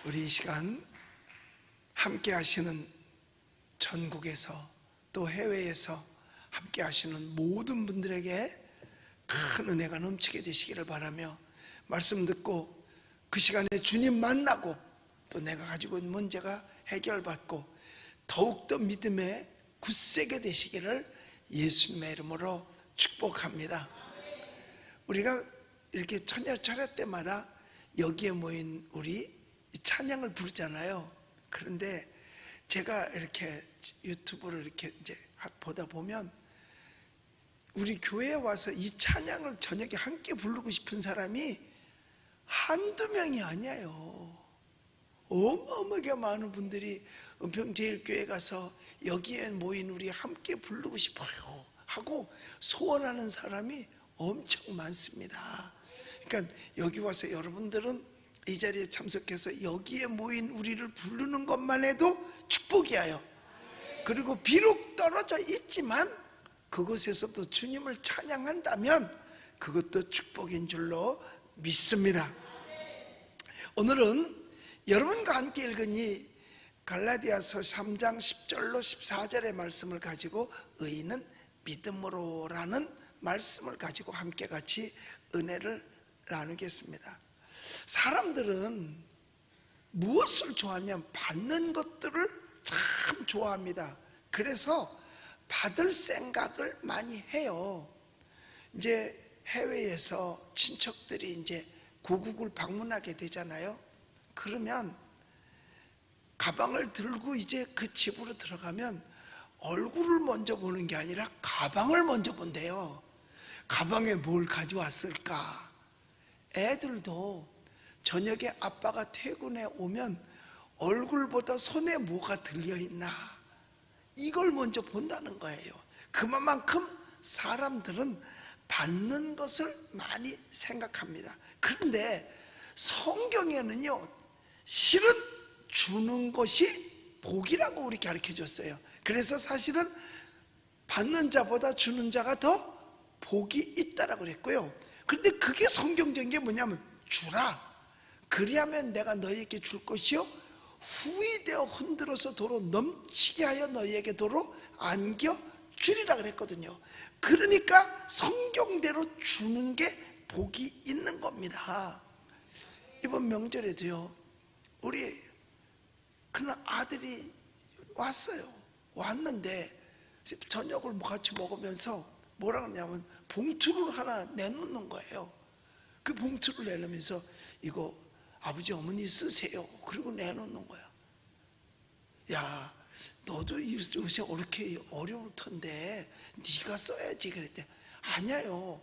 우리 이 시간 함께 하시는 전국에서 또 해외에서 함께 하시는 모든 분들에게 큰 은혜가 넘치게 되시기를 바라며, 말씀 듣고 그 시간에 주님 만나고 또 내가 가지고 있는 문제가 해결받고 더욱더 믿음에 굳세게 되시기를 예수님의 이름으로 축복합니다. 우리가 이렇게 천여 차례 때마다 여기에 모인 우리 찬양을 부르잖아요. 그런데 제가 이렇게 유튜브를 이렇게 이제 보다 보면 우리 교회에 와서 이 찬양을 저녁에 함께 부르고 싶은 사람이 한두 명이 아니에요. 어마어마하게 많은 분들이 은평제일교회 가서 여기에 모인 우리 함께 부르고 싶어요 하고 소원하는 사람이 엄청 많습니다. 그러니까 여기 와서 여러분들은 이 자리에 참석해서 여기에 모인 우리를 부르는 것만 해도 축복이에요. 그리고 비록 떨어져 있지만 그곳에서도 주님을 찬양한다면 그것도 축복인 줄로 믿습니다. 오늘은 여러분과 함께 읽은 이 갈라디아서 3장 10절로 14절의 말씀을 가지고 의인은 믿음으로 라는 말씀을 가지고 함께 같이 은혜를 나누겠습니다. 사람들은 무엇을 좋아하냐면 받는 것들을 참 좋아합니다. 그래서 받을 생각을 많이 해요. 이제 해외에서 친척들이 이제 고국을 방문하게 되잖아요. 그러면 가방을 들고 이제 그 집으로 들어가면 얼굴을 먼저 보는 게 아니라 가방을 먼저 본대요. 가방에 뭘 가져왔을까? 애들도 저녁에 아빠가 퇴근해 오면 얼굴보다 손에 뭐가 들려있나 이걸 먼저 본다는 거예요. 그만큼 사람들은 받는 것을 많이 생각합니다. 그런데 성경에는요, 실은 주는 것이 복이라고 우리 가르쳐 줬어요. 그래서 사실은 받는 자보다 주는 자가 더 복이 있다라고 그랬고요. 그런데 그게 성경적인 게 뭐냐면 주라, 그리하면 내가 너희에게 줄 것이요 후히 되어 흔들어서 도로 넘치게 하여 너희에게 도로 안겨 주리라 그랬거든요. 그러니까 성경대로 주는 게 복이 있는 겁니다. 이번 명절에도요, 우리 그날 아들이 왔어요. 왔는데 저녁을 같이 먹으면서 뭐라 그러냐면 봉투를 하나 내놓는 거예요. 그 봉투를 내놓으면서 이거 아버지 어머니 쓰세요. 그리고 내놓는 거야. 야, 너도 요새 이렇게 어려울 텐데 네가 써야지 그랬대. 아니에요.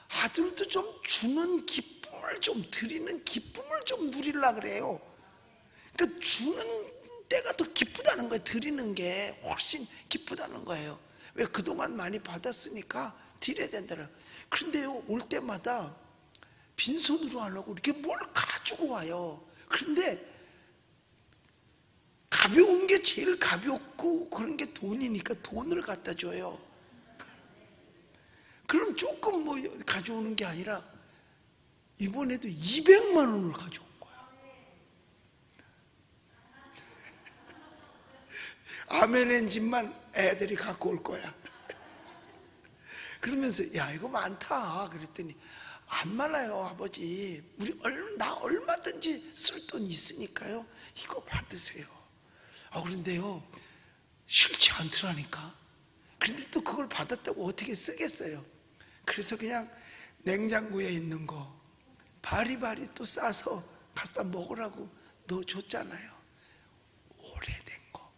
아들도 좀 주는 기쁨을 좀 드리는 기쁨을 좀 누리려고 그래요. 그러니까 주는 때가 더 기쁘다는 거예요. 드리는 게 훨씬 기쁘다는 거예요. 왜? 그동안 많이 받았으니까 드려야 된다는. 그런데요, 올 때마다 빈손으로 하려고 이렇게 뭘 가지고 와요. 그런데 가벼운 게 제일 가볍고 그런 게 돈이니까 돈을 갖다 줘요. 그럼 조금 뭐 가져오는 게 아니라 이번에도 200만 원을 가져온 거야. 아멘 엔진만 애들이 갖고 올 거야. 그러면서 야, 이거 많다 그랬더니 안 많아요 아버지, 나 얼마든지 쓸 돈 있으니까요 이거 받으세요. 그런데요 싫지 않더라니까. 그런데 또 그걸 받았다고 어떻게 쓰겠어요. 그래서 그냥 냉장고에 있는 거 바리바리 또 싸서 갖다 먹으라고 넣어줬잖아요. 오래된 거.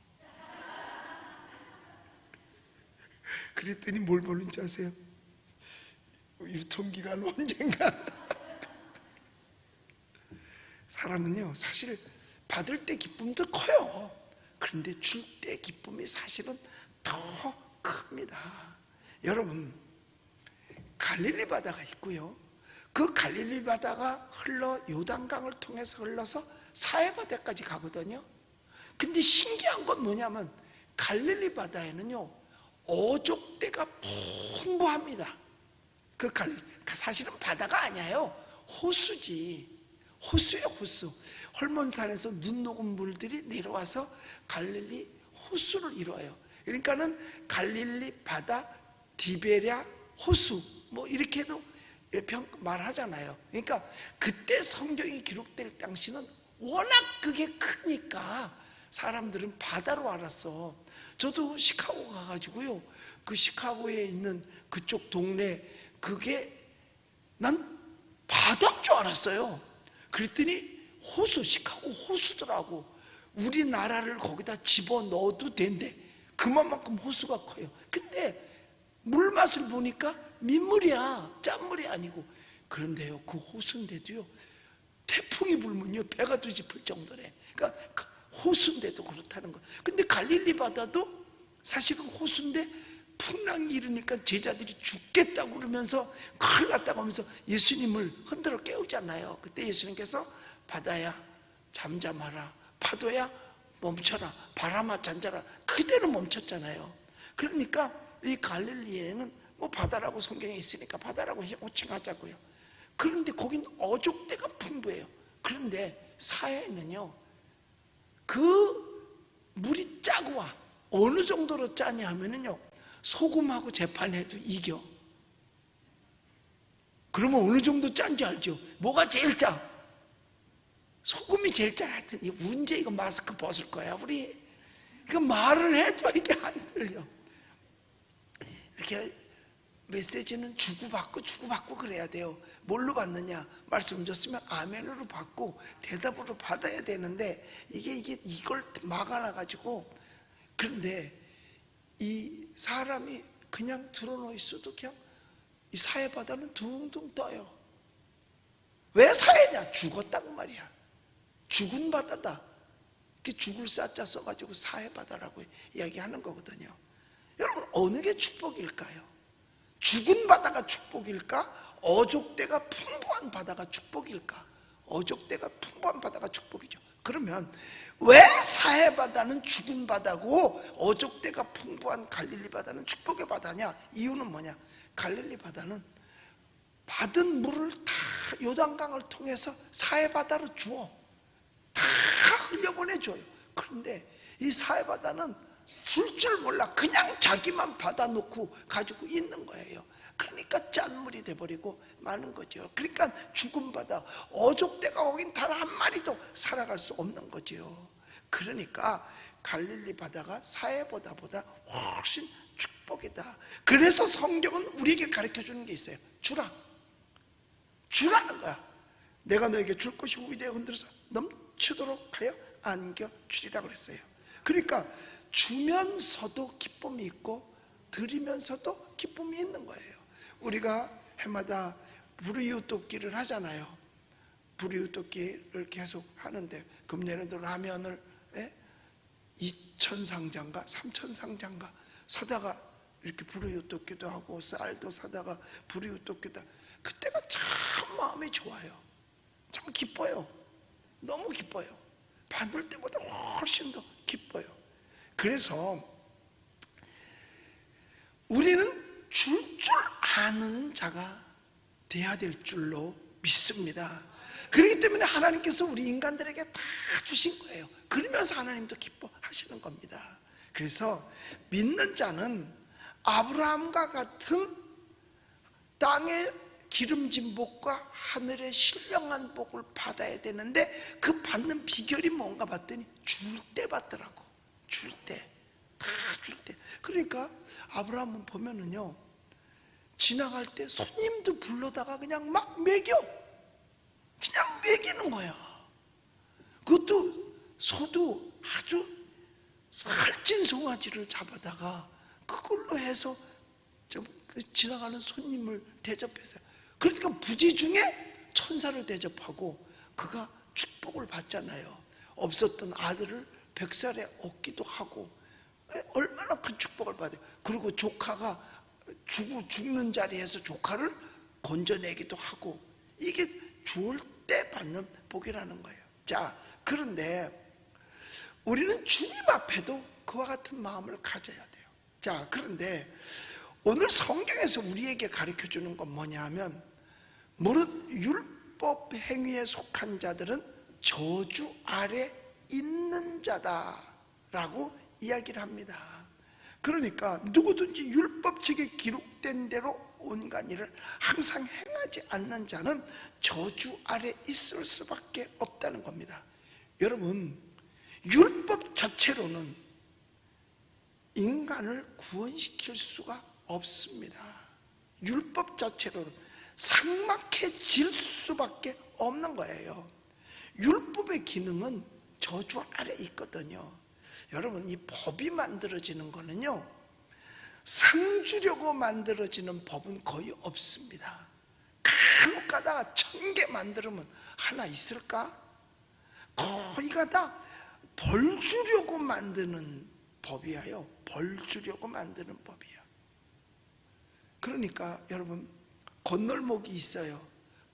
그랬더니 뭘 보는지 아세요? 유통기간 언젠가. 사람은요 사실 받을 때 기쁨도 커요. 그런데 줄 때 기쁨이 사실은 더 큽니다. 여러분, 갈릴리 바다가 있고요, 그 갈릴리 바다가 요단강을 통해서 흘러서 사해바다까지 가거든요. 근데 신기한 건 뭐냐면 갈릴리 바다에는요 어족대가 풍부합니다. 사실은 바다가 아니에요. 호수지. 호수예요, 호수. 헐몬산에서 눈 녹은 물들이 내려와서 갈릴리 호수를 이루어요. 그러니까는 갈릴리 바다, 디베랴 호수 뭐 이렇게도 말하잖아요. 그러니까 그때 성경이 기록될 당시는 워낙 그게 크니까 사람들은 바다로 알았어. 저도 시카고 가가지고요, 그 시카고에 있는 그쪽 동네, 그게 난 바다인 줄 알았어요. 그랬더니 호수, 시카고 호수더라고. 우리나라를 거기다 집어넣어도 된대. 그만큼 호수가 커요. 근데 물맛을 보니까 민물이야, 짠물이 아니고. 그런데요, 그 호수인데도요, 태풍이 불면요 배가 뒤집힐 정도래. 그러니까 호수인데도 그렇다는 거. 근데 갈릴리 바다도 사실은 호수인데 풍랑이 일으니까 제자들이 죽겠다고 그러면서 큰일 났다고 하면서 예수님을 흔들어 깨우잖아요. 그때 예수님께서 바다야 잠잠하라, 파도야 멈춰라, 바람아 잔자라, 그대로 멈췄잖아요. 그러니까 이 갈릴리에는 뭐 바다라고 성경에 있으니까 바다라고 호칭하자고요. 그런데 거긴 어족대가 풍부해요. 그런데 사해는요, 그 물이 짜고 와. 어느 정도로 짜냐 하면은요, 소금하고 재판해도 이겨. 그러면 어느 정도 짠지 알죠? 뭐가 제일 짜? 소금이 제일 짜. 하여튼 이 문제, 이거 마스크 벗을 거야 우리. 그 말을 해도 이게 안 들려. 이렇게 메시지는 주고받고 그래야 돼요. 뭘로 받느냐? 말씀 줬으면 아멘으로 받고 대답으로 받아야 되는데 이걸 막아놔가지고. 그런데 이 사람이 그냥 들어놓여 있어도 그냥 이 사해바다는 둥둥 떠요. 왜 사해냐? 죽었다고 말이야. 죽은 바다다. 이렇게 죽을 사자 써가지고 사해바다라고 이야기하는 거거든요. 여러분, 어느 게 축복일까요? 죽은 바다가 축복일까? 어족대가 풍부한 바다가 축복일까? 어족대가 풍부한 바다가 축복이죠. 그러면 왜 사해바다는 죽은 바다고 어족대가 풍부한 갈릴리 바다는 축복의 바다냐? 이유는 뭐냐? 갈릴리 바다는 받은 물을 다 요단강을 통해서 사해바다로 주어 다 흘려보내줘요. 그런데 이 사해바다는 줄 몰라. 그냥 자기만 받아놓고 가지고 있는 거예요. 그러니까 짠물이 돼버리고 마는 거죠. 그러니까 죽은 바다, 어족대가 거긴 단 한 마리도 살아갈 수 없는 거죠. 그러니까 갈릴리 바다가 사해바다보다 훨씬 축복이다. 그래서 성경은 우리에게 가르쳐주는 게 있어요. 주라는 거야. 내가 너에게 줄 것이 후비되어 흔들어서 넘치도록 하여 안겨주리라 그랬어요. 그러니까 주면서도 기쁨이 있고 드리면서도 기쁨이 있는 거예요. 우리가 해마다 불이웃돕기를 하잖아요. 불이웃돕기를 계속 하는데, 금년에도 라면을 2,000상자인가 3,000상자인가 사다가 이렇게 불이웃돕기도 하고, 쌀도 사다가 불이웃돕기도 하고, 그때가 참 마음이 좋아요. 참 기뻐요. 너무 기뻐요. 받을 때보다 훨씬 더 기뻐요. 그래서 우리는 줄 아는 자가 돼야 될 줄로 믿습니다. 그렇기 때문에 하나님께서 우리 인간들에게 다 주신 거예요. 그러면서 하나님도 기뻐하시는 겁니다. 그래서 믿는 자는 아브라함과 같은 땅의 기름진 복과 하늘의 신령한 복을 받아야 되는데, 그 받는 비결이 뭔가 봤더니 줄 때 받더라고. 줄 때, 다 줄 때. 그러니까 아브라함은 보면은요, 지나갈 때 손님도 불러다가 그냥 막 먹여. 그냥 먹이는 거야. 그것도 소도 아주 살찐 송아지를 잡아다가 그걸로 해서 지나가는 손님을 대접했어요. 그러니까 부지 중에 천사를 대접하고 그가 축복을 받잖아요. 없었던 아들을 100살에 얻기도 하고, 얼마나 큰 축복을 받아요. 그리고 조카가 죽는 자리에서 조카를 건져내기도 하고, 이게 죽을 때 받는 복이라는 거예요. 자, 그런데 우리는 주님 앞에도 그와 같은 마음을 가져야 돼요. 자, 그런데 오늘 성경에서 우리에게 가르쳐주는 건 뭐냐 하면, 무릇 율법 행위에 속한 자들은 저주 아래 있는 자다라고 이야기를 합니다. 그러니까 누구든지 율법책에 기록된 대로 온갖 일을 항상 행하지 않는 자는 저주 아래 있을 수밖에 없다는 겁니다. 여러분, 율법 자체로는 인간을 구원시킬 수가 없습니다. 율법 자체로는 삭막해질 수밖에 없는 거예요. 율법의 기능은 저주 아래 있거든요. 여러분, 이 법이 만들어지는 거는요, 상 주려고 만들어지는 법은 거의 없습니다. 간혹 가다가 1000개 만들면 하나 있을까? 거의가 다 벌 주려고 만드는 법이에요. 벌 주려고 만드는 법이에요. 그러니까 여러분, 건널목이 있어요.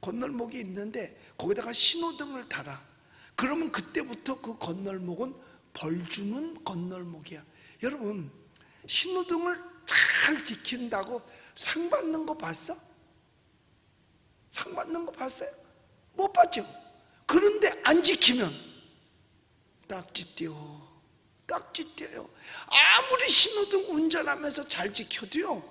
건널목이 있는데 거기다가 신호등을 달아. 그러면 그때부터 그 건널목은 벌 주는 건널목이야. 여러분, 신호등을 잘 지킨다고 상 받는 거 봤어? 상 받는 거 봤어요? 못 봤죠? 그런데 안 지키면 딱지 띄어. 딱지 띄어요. 아무리 신호등 운전하면서 잘 지켜도요,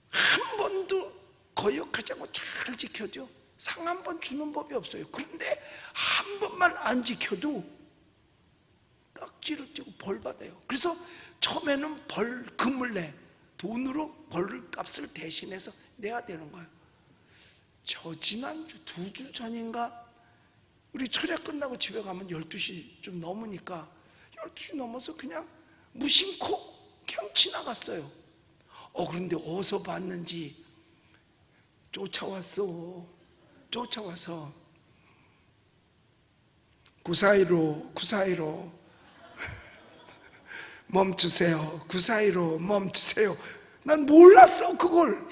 한 번도 거역하지 않고 잘 지켜도 상 한 번 주는 법이 없어요. 그런데 한 번만 안 지켜도 딱지를 띄고 벌 받아요. 그래서 처음에는 벌금을 내, 돈으로 벌값을 대신해서 내야 되는 거예요. 저 지난주 2주 전인가 우리 철야 끝나고 집에 가면 12시 좀 넘으니까 12시 넘어서 그냥 무심코 그냥 지나갔어요. 그런데 어디서 봤는지 쫓아와서 구사이로 멈추세요. 구사이로 멈추세요. 난 몰랐어 그걸.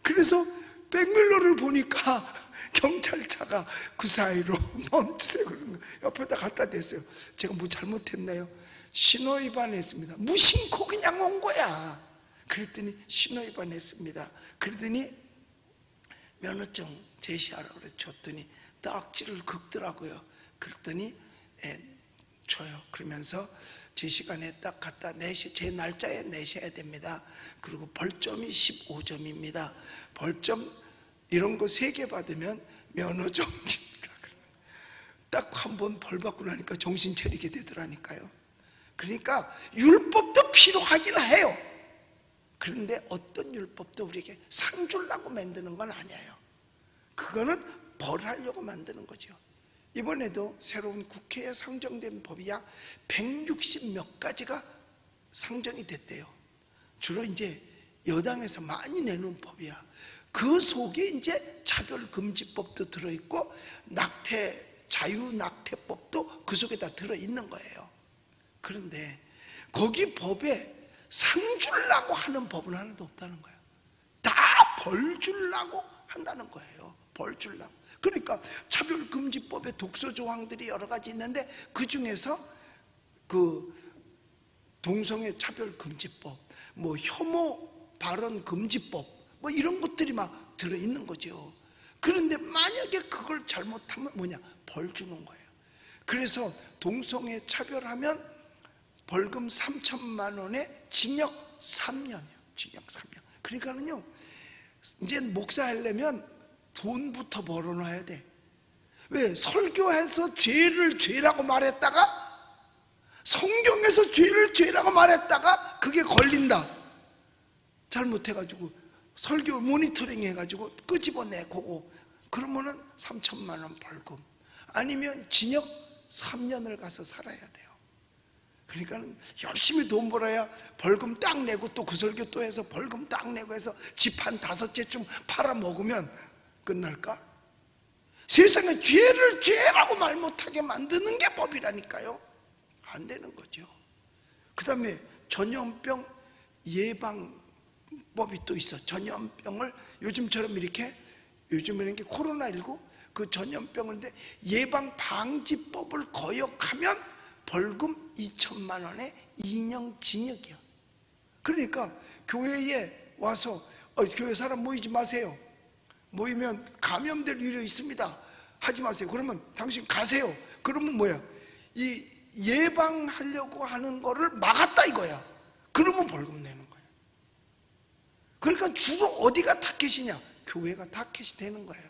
그래서 백밀러를 보니까 경찰차가 구사이로 멈추세요 그러는 거예요. 옆에다 갖다 댔어요. 제가 뭐 잘못했나요? 신호 위반했습니다. 무심코 그냥 온 거야. 그랬더니 신호 위반했습니다. 그랬더니 면허증 제시하라고 그래 줬더니 딱지를 긁더라고요. 그랬더니 줘요. 그러면서 제 시간에 딱 갖다 제 날짜에 내셔야 됩니다. 그리고 벌점이 15점입니다. 벌점 이런 거 3개 받으면 면허정지입니다. 딱 한 번 벌 받고 나니까 정신 차리게 되더라니까요. 그러니까 율법도 필요하긴 해요. 그런데 어떤 율법도 우리에게 상 주려고 만드는 건 아니에요. 그거는 벌하려고 만드는 거죠. 이번에도 새로운 국회에 상정된 법이 약 160 몇 가지가 상정이 됐대요. 주로 이제 여당에서 많이 내놓은 법이야. 그 속에 이제 차별금지법도 들어있고 자유낙태법도 그 속에 다 들어있는 거예요. 그런데 거기 법에 상 주려고 하는 법은 하나도 없다는 거예요. 다 벌 주려고 한다는 거예요. 벌 주려고. 그러니까 차별금지법에 독소 조항들이 여러 가지 있는데 그 중에서 그 동성애 차별금지법, 뭐 혐오 발언금지법, 뭐 이런 것들이 막 들어있는 거죠. 그런데 만약에 그걸 잘못하면 뭐냐? 벌 주는 거예요. 그래서 동성애 차별하면 벌금 3천만 원에 징역 3년이요. 징역 3년. 그러니까는요, 이제 목사 하려면 돈부터 벌어놔야 돼. 왜? 설교해서 죄를 죄라고 말했다가, 성경에서 죄를 죄라고 말했다가 그게 걸린다. 잘못해가지고 설교 모니터링 해가지고 끄집어내고, 그러면은 3천만 원 벌금, 아니면 징역 3년을 가서 살아야 돼요. 그러니까 열심히 돈 벌어야 벌금 딱 내고 또 그 설교 또 해서 벌금 딱 내고 해서 집 한 5채쯤 팔아먹으면 끝날까? 세상에 죄를 죄라고 말 못하게 만드는 게 법이라니까요. 안 되는 거죠. 그 다음에 전염병 예방법이 또 있어. 전염병을 요즘처럼 이렇게, 요즘에는 이게 코로나19 그 전염병인데 예방방지법을 거역하면 벌금 2천만 원에 2년 징역이야. 그러니까 교회에 와서 교회 사람 모이지 마세요. 모이면 감염될 위험이 있습니다. 하지 마세요. 그러면 당신 가세요. 그러면 뭐야? 이 예방하려고 하는 거를 막았다 이거야. 그러면 벌금 내는 거야. 그러니까 주로 어디가 타켓이냐? 교회가 타켓이 되는 거예요.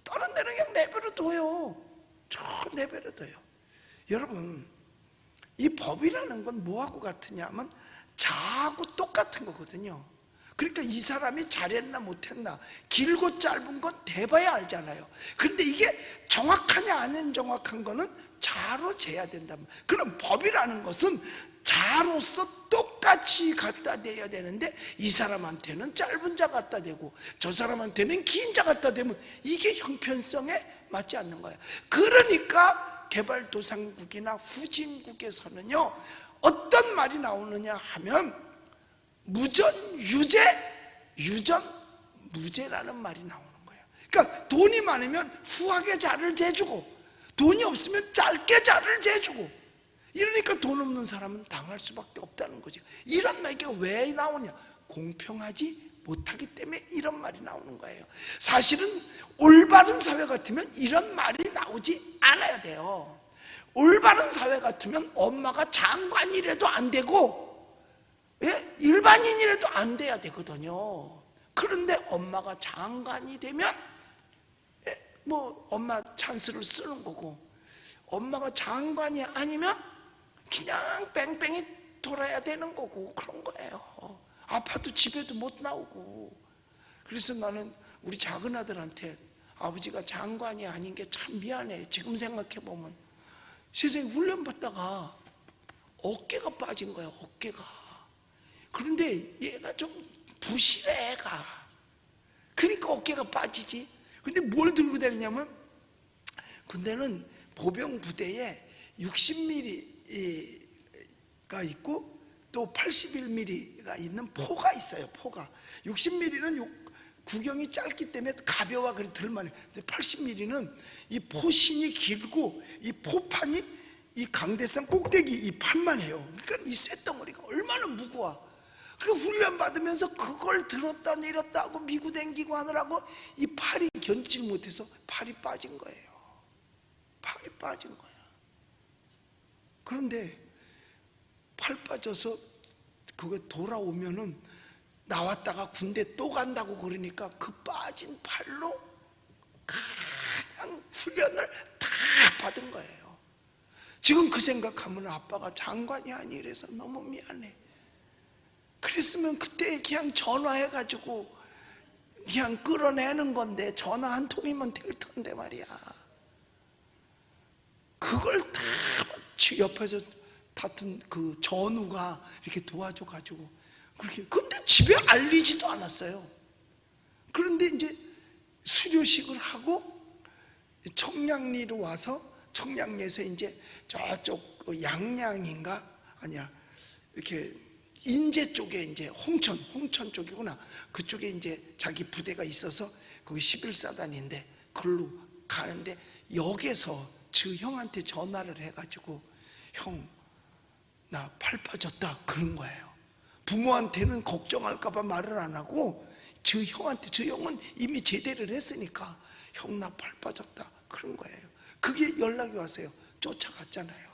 다른 데는 그냥 내버려둬요. 저 내버려둬요. 여러분, 이 법이라는 건 뭐하고 같으냐 하면 자하고 똑같은 거거든요. 그러니까 이 사람이 잘했나 못했나, 길고 짧은 건 대봐야 알잖아요. 그런데 이게 정확하냐 안 정확한 거는 자로 재야 된다. 그럼 법이라는 것은 자로서 똑같이 갖다 대야 되는데, 이 사람한테는 짧은 자 갖다 대고 저 사람한테는 긴 자 갖다 대면 이게 형편성에 맞지 않는 거예요. 그러니까 개발도상국이나 후진국에서는요, 어떤 말이 나오느냐 하면 무전 유죄, 유전 무죄라는 말이 나오는 거예요. 그러니까 돈이 많으면 후하게 자를 재주고, 돈이 없으면 짧게 자를 재주고, 이러니까 돈 없는 사람은 당할 수밖에 없다는 거죠. 이런 말이 왜 나오냐? 공평하지 못하기 때문에 이런 말이 나오는 거예요. 사실은 올바른 사회 같으면 이런 말이 나오지 않아야 돼요. 올바른 사회 같으면 엄마가 장관이라도 안 되고, 예? 일반인이라도 안 돼야 되거든요. 그런데 엄마가 장관이 되면 뭐 엄마 찬스를 쓰는 거고, 엄마가 장관이 아니면 그냥 뺑뺑이 돌아야 되는 거고, 그런 거예요. 아파도 집에도 못 나오고. 그래서 나는 우리 작은 아들한테 아버지가 장관이 아닌 게 참 미안해. 지금 생각해보면 세상에 훈련 받다가 어깨가 빠진 거야, 어깨가. 그런데 얘가 좀 부실해, 애가. 그러니까 어깨가 빠지지. 근데 뭘 들고 다니냐면, 군대는 보병 부대에 60mm가 있고 또 81mm가 있는 포가 있어요. 포가 60mm는 구경이 짧기 때문에 가벼워, 그래 들만해. 근데 80mm는 이 포신이 길고 이 포판이 이 강대상 꼭대기 이 판만 해요. 그러니까 이 쇳덩어리가 얼마나 무거워. 그 훈련 받으면서 그걸 들었다 내렸다 하고 미고 댕기고 하느라고 이 팔이 견디질 못해서 팔이 빠진 거예요. 팔이 빠진 거야. 그런데 팔 빠져서 그거 돌아오면은 나왔다가 군대 또 간다고 그러니까 그 빠진 팔로 그냥 훈련을 다 받은 거예요. 지금 그 생각하면 아빠가 장관이 아니래서 너무 미안해. 그랬으면 그때 그냥 전화해가지고 그냥 끌어내는 건데, 전화 한 통이면 될 텐데 말이야. 그걸 다 옆에서 다툰 그 전우가 이렇게 도와줘가지고 그렇게. 근데 집에 알리지도 않았어요. 그런데 이제 수료식을 하고 청량리로 와서, 청량리에서 이제 저쪽 양양인가 아니야, 이렇게 인제 쪽에 이제 홍천 쪽이구나. 그쪽에 이제 자기 부대가 있어서 거기 11사단인데 그걸로 가는데, 역에서 저 형한테 전화를 해가지고 형, 나 팔 빠졌다 그런 거예요. 부모한테는 걱정할까봐 말을 안 하고 저 형한테, 저 형은 이미 제대를 했으니까 형 나 팔 빠졌다 그런 거예요. 그게 연락이 왔어요. 쫓아갔잖아요.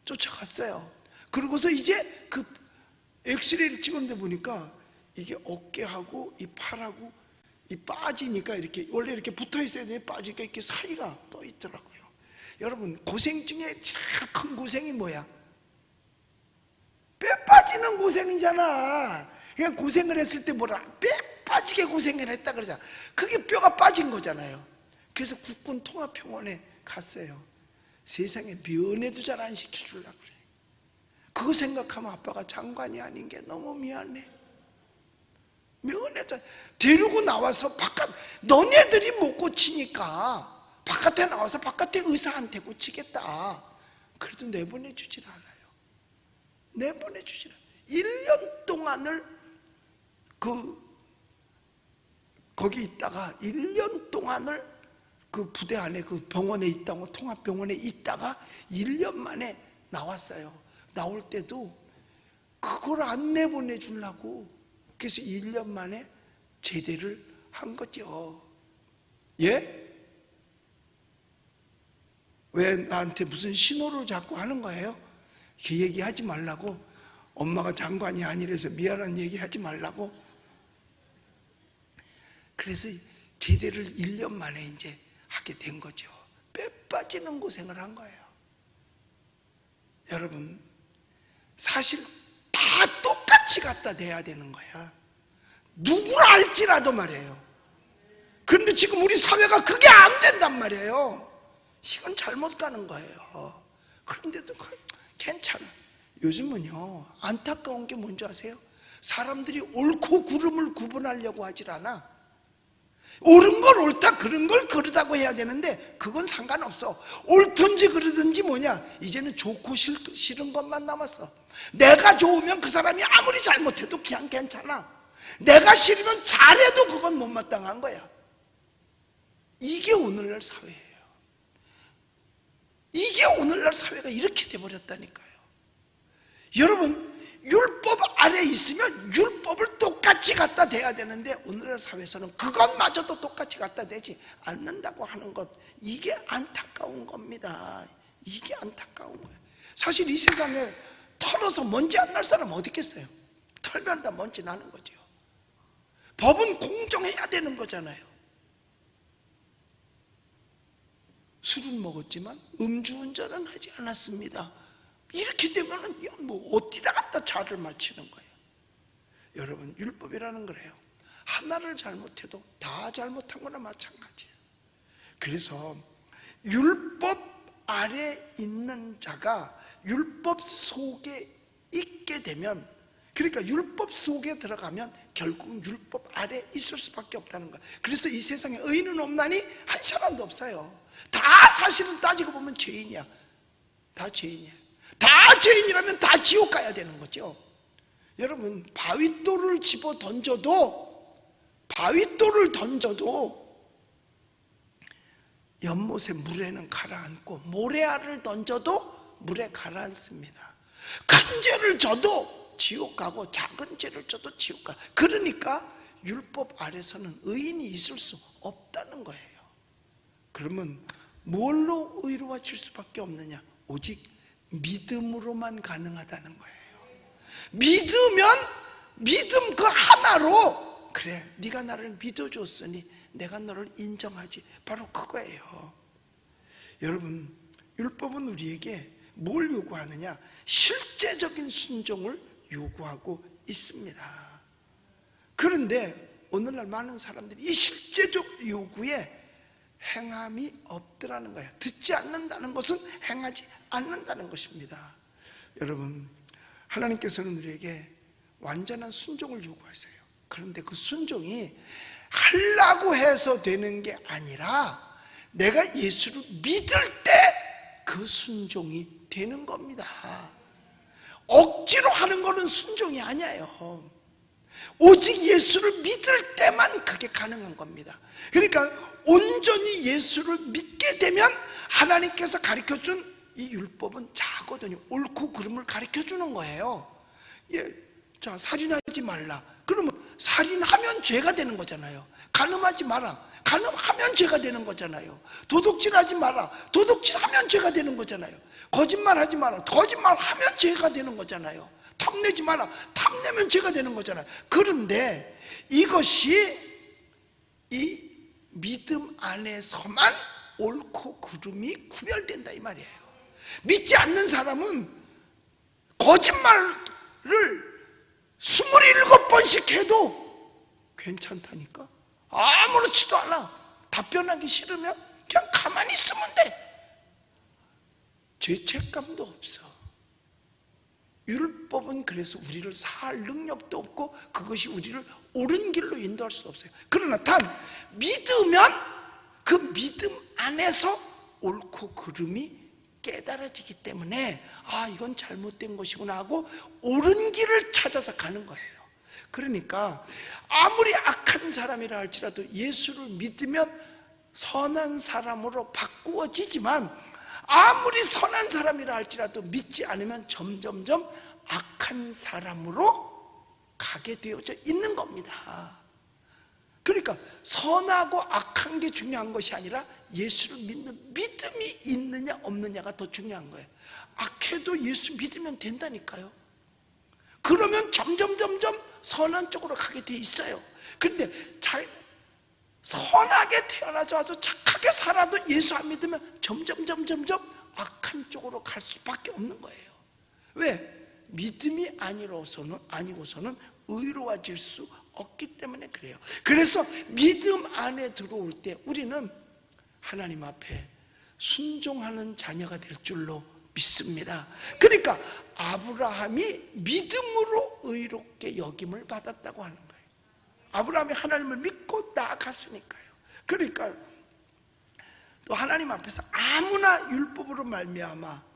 쫓아갔어요. 그러고서 이제 그 엑스레이를 찍었는데 보니까 이게 어깨하고 이 팔하고 이 빠지니까, 이렇게 원래 이렇게 붙어 있어야 되는데 빠지니까 이렇게 사이가 떠 있더라고요. 여러분, 고생 중에 제일 큰 고생이 뭐야? 뼈 빠지는 고생이잖아. 그냥 고생을 했을 때 뭐라, 뼈 빠지게 고생을 했다 그러잖아. 그게 뼈가 빠진 거잖아요. 그래서 국군 통합병원에 갔어요. 세상에 면회도 잘 안 시켜주려고 그래. 그거 생각하면 아빠가 장관이 아닌 게 너무 미안해. 면회도 데리고 나와서 바깥, 너네들이 못 고치니까 바깥에 나와서 바깥에 의사한테 고치겠다. 그래도 내보내주질 않아요. 내보내주질 않아요. 1년 동안을 거기 있다가 1년 동안을 그 부대 안에 그 병원에 있다고, 통합병원에 있다가 1년 만에 나왔어요. 나올 때도 그걸 안 내보내주려고, 그래서 1년 만에 제대를 한 거죠. 예? 왜 나한테 무슨 신호를 자꾸 하는 거예요? 그 얘기하지 말라고. 엄마가 장관이 아니라서 미안한 얘기하지 말라고. 그래서 제대를 1년 만에 이제 하게 된 거죠. 뼈 빠지는 고생을 한 거예요. 여러분, 사실 다 똑같이 갖다 대야 되는 거야. 누구를 알지라도 말이에요. 그런데 지금 우리 사회가 그게 안 된단 말이에요. 이건 잘못 가는 거예요. 그런데도 괜찮아. 요즘은요, 안타까운 게 뭔지 아세요? 사람들이 옳고 그름을 구분하려고 하질 않아. 옳은 걸 옳다, 그런 걸 그르다고 해야 되는데 그건 상관없어. 옳든지 그르든지 뭐냐, 이제는 좋고 싫은 것만 남았어. 내가 좋으면 그 사람이 아무리 잘못해도 그냥 괜찮아. 내가 싫으면 잘해도 그건 못마땅한 거야. 이게 오늘날 사회예요. 이게 오늘날 사회가 이렇게 돼버렸다니까요. 여러분, 율법 아래 있으면 율법을 똑같이 갖다 대야 되는데 오늘날 사회에서는 그것마저도 똑같이 갖다 대지 않는다고 하는 것, 이게 안타까운 겁니다. 이게 안타까운 거예요. 사실 이 세상에 털어서 먼지 안 날 사람 어디 있겠어요? 털면 다 먼지 나는 거죠. 법은 공정해야 되는 거잖아요. 술은 먹었지만 음주운전은 하지 않았습니다. 이렇게 되면은 뭐 어디다 갖다 차를 맞추는 거예요. 여러분, 율법이라는 거래요. 하나를 잘못해도 다 잘못한 거나 마찬가지예요. 그래서 율법 아래 있는 자가 율법 속에 있게 되면, 그러니까 율법 속에 들어가면 결국 율법 아래 있을 수밖에 없다는 거예요. 그래서 이 세상에 의인은 없나니 한 사람도 없어요. 다 사실은 따지고 보면 죄인이야. 다 죄인이야. 다 죄인이라면 다 지옥 가야 되는 거죠. 여러분, 바윗돌을 집어 던져도 연못의 물에는 가라앉고 모래알을 던져도 물에 가라앉습니다. 큰 죄를 져도 지옥 가고 작은 죄를 져도 지옥 가. 그러니까 율법 아래서는 의인이 있을 수 없다는 거예요. 그러면 뭘로 의로워질 수밖에 없느냐? 오직 믿음으로만 가능하다는 거예요. 믿음 그 하나로, 그래, 네가 나를 믿어줬으니 내가 너를 인정하지, 바로 그거예요. 여러분, 율법은 우리에게 뭘 요구하느냐? 실제적인 순종을 요구하고 있습니다. 그런데 오늘날 많은 사람들이 이 실제적 요구에 행함이 없더라는 거예요. 듣지 않는다는 것은 행하지 않는다는 것입니다. 여러분, 하나님께서는 우리에게 완전한 순종을 요구하세요. 그런데 그 순종이 하려고 해서 되는 게 아니라 내가 예수를 믿을 때 그 순종이 되는 겁니다. 억지로 하는 거는 순종이 아니에요. 오직 예수를 믿을 때만 그게 가능한 겁니다. 그러니까 온전히 예수를 믿게 되면 하나님께서 가르쳐준 이 율법은 작거든요. 옳고 그름을 가르쳐주는 거예요. 자, 살인하지 말라. 그러면 살인하면 죄가 되는 거잖아요. 간음하지 마라. 간음하면 죄가 되는 거잖아요. 도둑질하지 마라. 도둑질하면 죄가 되는 거잖아요. 거짓말하지 마라. 거짓말하면 죄가 되는 거잖아요. 탐내지 마라. 탐내면 죄가 되는 거잖아요. 그런데 이것이 이 믿음 안에서만 옳고 그름이 구별된다 이 말이에요. 믿지 않는 사람은 거짓말을 27번씩 해도 괜찮다니까. 아무렇지도 않아. 답변하기 싫으면 그냥 가만히 있으면 돼. 죄책감도 없어. 율법은 그래서 우리를 살 능력도 없고 그것이 우리를 옳은 길로 인도할 수 없어요. 그러나 단 믿으면 그 믿음 안에서 옳고 그름이 깨달아지기 때문에 이건 잘못된 것이구나 하고 옳은 길을 찾아서 가는 거예요. 그러니까 아무리 악한 사람이라 할지라도 예수를 믿으면 선한 사람으로 바꾸어지지만 아무리 선한 사람이라 할지라도 믿지 않으면 점점점 악한 사람으로 가게 되어져 있는 겁니다. 그러니까 선하고 악한 게 중요한 것이 아니라 예수를 믿는 믿음이 있느냐 없느냐가 더 중요한 거예요. 악해도 예수 믿으면 된다니까요. 그러면 점점 선한 쪽으로 가게 돼 있어요. 그런데 선하게 태어나서 아주 착하게 살아도 예수 안 믿으면 점점 악한 쪽으로 갈 수밖에 없는 거예요. 왜? 믿음이 아니고서는 의로워질 수 없기 때문에 그래요. 그래서 믿음 안에 들어올 때 우리는 하나님 앞에 순종하는 자녀가 될 줄로 믿습니다. 그러니까 아브라함이 믿음으로 의롭게 여김을 받았다고 하는 거예요. 아브라함이 하나님을 믿고 나아갔으니까요. 그러니까 또 하나님 앞에서 아무나 율법으로 말미암아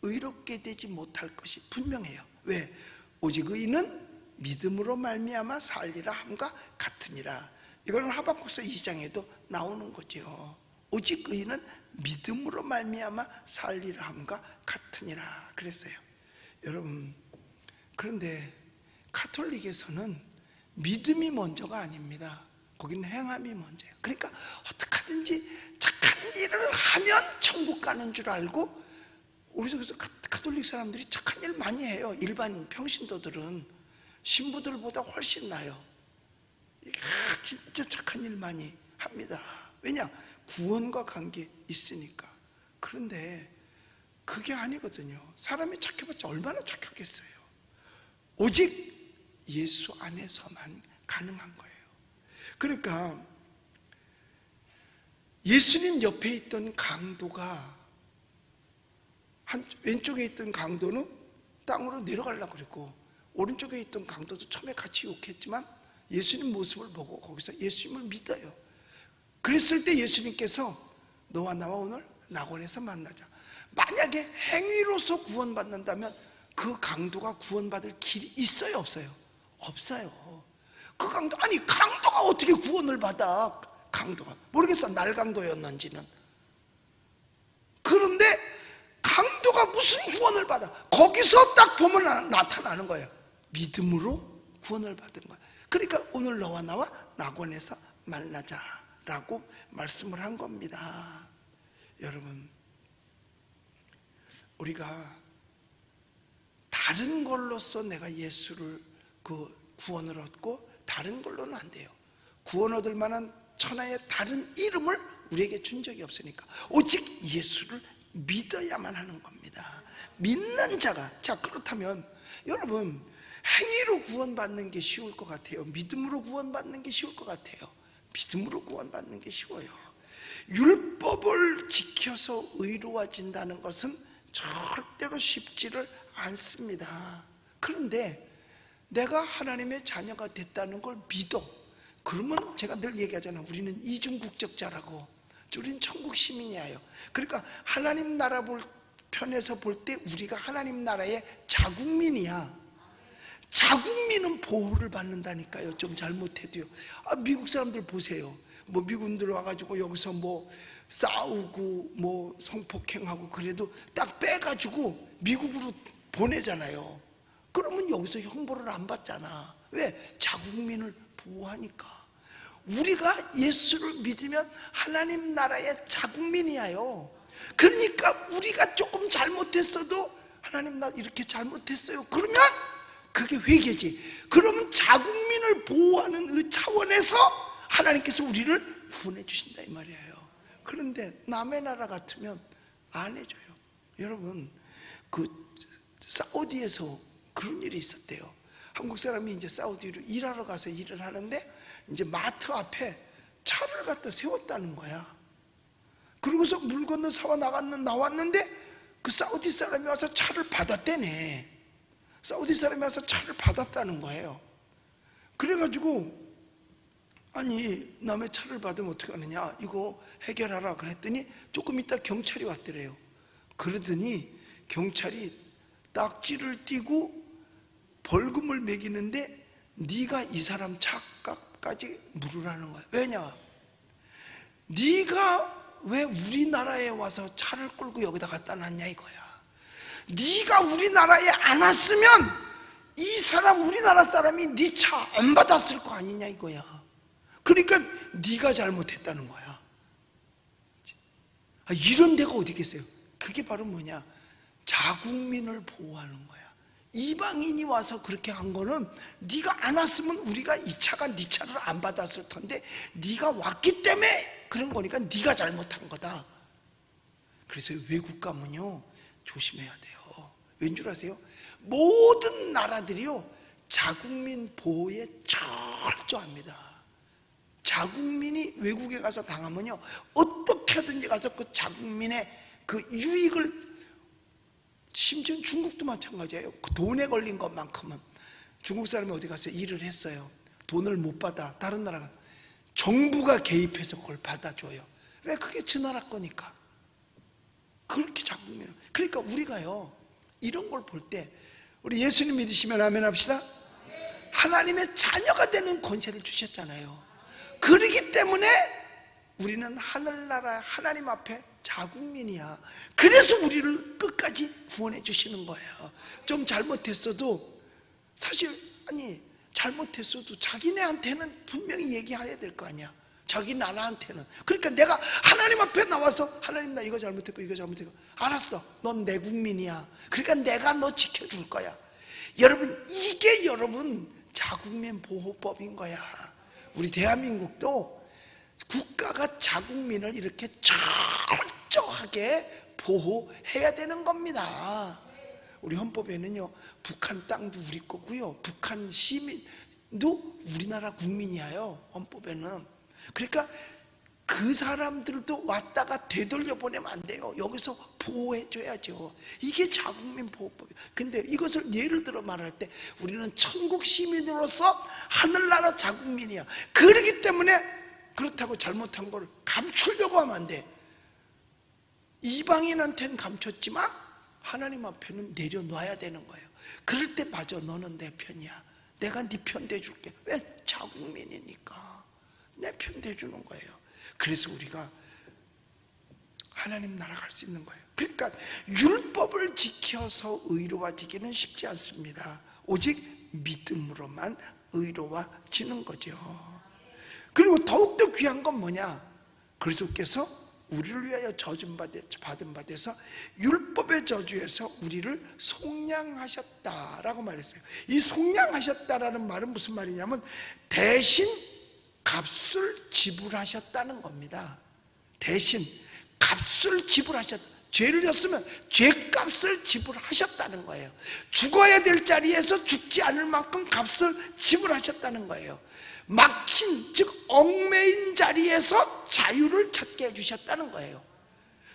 의롭게 되지 못할 것이 분명해요. 왜? 오직 의인은 믿음으로 말미암아 살리라 함과 같으니라. 이거는 하박국서 2장에도 나오는 거죠. 오직 의인은 믿음으로 말미암아 살리라 함과 같으니라 그랬어요. 여러분, 그런데 가톨릭에서는 믿음이 먼저가 아닙니다. 거기는 행함이 먼저예요. 그러니까 어떻게 하든지 착한 일을 하면 천국 가는 줄 알고, 우리 속에서 가톨릭 사람들이 착한 일 많이 해요. 일반 평신도들은 신부들보다 훨씬 나요. 진짜 착한 일 많이 합니다. 왜냐? 구원과 관계 있으니까. 그런데 그게 아니거든요. 사람이 착해봤자 얼마나 착하겠어요. 오직 예수 안에서만 가능한 거예요. 그러니까 예수님 옆에 있던 강도가 왼쪽에 있던 강도는 땅으로 내려가려고 그랬고, 오른쪽에 있던 강도도 처음에 같이 욕했지만 예수님 모습을 보고 거기서 예수님을 믿어요. 그랬을 때 예수님께서 너와 나와 오늘 낙원에서 만나자. 만약에 행위로서 구원받는다면 그 강도가 구원받을 길이 있어요, 없어요? 없어요. 그 강도, 아니 강도가 어떻게 구원을 받아? 강도가 모르겠어, 날강도였는지는. 그런데 강도가 무슨 구원을 받아? 거기서 딱 보면 나타나는 거예요. 믿음으로 구원을 받은 거예요. 그러니까 오늘 너와 나와 낙원에서 만나자라고 말씀을 한 겁니다. 여러분, 우리가 다른 걸로써 내가 예수를 구원을 얻고 다른 걸로는 안 돼요. 구원 얻을 만한 천하의 다른 이름을 우리에게 준 적이 없으니까 오직 예수를 믿어야만 하는 겁니다. 믿는 자가. 자, 그렇다면 여러분, 행위로 구원받는 게 쉬울 것 같아요? 믿음으로 구원받는 게 쉬울 것 같아요? 믿음으로 구원받는 게 쉬워요. 율법을 지켜서 의로워진다는 것은 절대로 쉽지를 않습니다. 그런데 내가 하나님의 자녀가 됐다는 걸 믿어. 그러면 제가 늘 얘기하잖아요. 우리는 이중국적자라고. 우리는 천국 시민이에요. 그러니까 하나님 나라 편에서 볼 때 우리가 하나님 나라의 자국민이야. 자국민은 보호를 받는다니까요. 좀 잘못해도요. 미국 사람들 보세요. 뭐 미군들 와가지고 여기서 뭐 싸우고 뭐 성폭행하고 그래도 딱 빼가지고 미국으로 보내잖아요. 그러면 여기서 형벌을 안 받잖아. 왜? 자국민을 보호하니까. 우리가 예수를 믿으면 하나님 나라의 자국민이에요. 그러니까 우리가 조금 잘못했어도 하나님 나 이렇게 잘못했어요. 그러면 그게 회개지. 그러면 자국민을 보호하는 그 차원에서 하나님께서 우리를 구원해 주신다 이 말이에요. 그런데 남의 나라 같으면 안 해줘요. 여러분, 그 사우디에서 그런 일이 있었대요. 한국 사람이 이제 사우디로 일하러 가서 일을 하는데 이제 마트 앞에 차를 갖다 세웠다는 거야. 그러고서 물건을 사와 나왔는데 그 사우디 사람이 와서 차를 받았대네. 사우디 사람이 와서 차를 받았다는 거예요. 그래가지고 아니 남의 차를 받으면 어떻게 하느냐, 이거 해결하라 그랬더니 조금 있다 경찰이 왔더래요. 그러더니 경찰이 딱지를 띄고 벌금을 매기는데 네가 이 사람 차값까지 물으라는 거야. 왜냐? 네가 왜 우리나라에 와서 차를 끌고 여기다 갖다 놨냐 이거야. 네가 우리나라에 안 왔으면 이 사람 우리나라 사람이 네 차 안 받았을 거 아니냐 이거야. 그러니까 네가 잘못했다는 거야. 이런 데가 어디 있겠어요? 그게 바로 뭐냐? 자국민을 보호하는 거야. 이방인이 와서 그렇게 한 거는 네가 안 왔으면 우리가 이 차가 네 차를 안 받았을 텐데 네가 왔기 때문에 그런 거니까 네가 잘못한 거다. 그래서 외국 가면요 조심해야 돼요. 왠 줄 아세요? 모든 나라들이요 자국민 보호에 철저합니다. 자국민이 외국에 가서 당하면요 어떻게 하든지 가서 그 자국민의 그 유익을, 심지어 중국도 마찬가지예요. 그 돈에 걸린 것만큼은 중국 사람이 어디 가서 일을 했어요. 돈을 못 받아. 다른 나라가 정부가 개입해서 그걸 받아줘요. 왜? 그게 저 나라 거니까. 그렇게 자국민. 그러니까 우리가요 이런 걸 볼 때 우리 예수님 믿으시면 아멘 합시다. 하나님의 자녀가 되는 권세를 주셨잖아요. 그러기 때문에 우리는 하늘나라 하나님 앞에 자국민이야. 그래서 우리를 끝까지 구원해 주시는 거예요. 좀 잘못했어도 사실 잘못했어도 자기네한테는 분명히 얘기해야 될 거 아니야. 자기 나라한테는. 그러니까 내가 하나님 앞에 나와서 하나님 나 이거 잘못했고 이거 잘못했고 알았어 넌 내 국민이야. 그러니까 내가 너 지켜줄 거야. 여러분 이게 여러분 자국민 보호법인 거야. 우리 대한민국도 국가가 자국민을 이렇게 철저하게 보호해야 되는 겁니다. 우리 헌법에는요 북한 땅도 우리 거고요 북한 시민도 우리나라 국민이에요. 헌법에는. 그러니까 그 사람들도 왔다가 되돌려 보내면 안 돼요. 여기서 보호해 줘야죠. 이게 자국민 보호법이에요. 근데 이것을 예를 들어 말할 때 우리는 천국 시민으로서 하늘나라 자국민이야. 그렇기 때문에 그렇다고 잘못한 걸 감추려고 하면 안 돼. 이방인한테는 감췄지만 하나님 앞에는 내려놔야 되는 거예요. 그럴 때 맞아 너는 내 편이야. 내가 네 편 대줄게. 왜? 자국민이니까 내 편 대주는 거예요. 그래서 우리가 하나님 나라 갈 수 있는 거예요. 그러니까 율법을 지켜서 의로워지기는 쉽지 않습니다. 오직 믿음으로만 의로워지는 거죠. 그리고 더욱더 귀한 건 뭐냐? 그리스도께서 우리를 위하여 받은 바 돼서 율법의 저주에서 우리를 속량하셨다라고 말했어요. 이 속량하셨다라는 말은 무슨 말이냐면 대신 값을 지불하셨다는 겁니다. 대신 값을 지불하셨다. 죄를 졌으면 죄값을 지불하셨다는 거예요. 죽어야 될 자리에서 죽지 않을 만큼 값을 지불하셨다는 거예요. 막힌 즉 얽매인 자리에서 자유를 찾게 해주셨다는 거예요.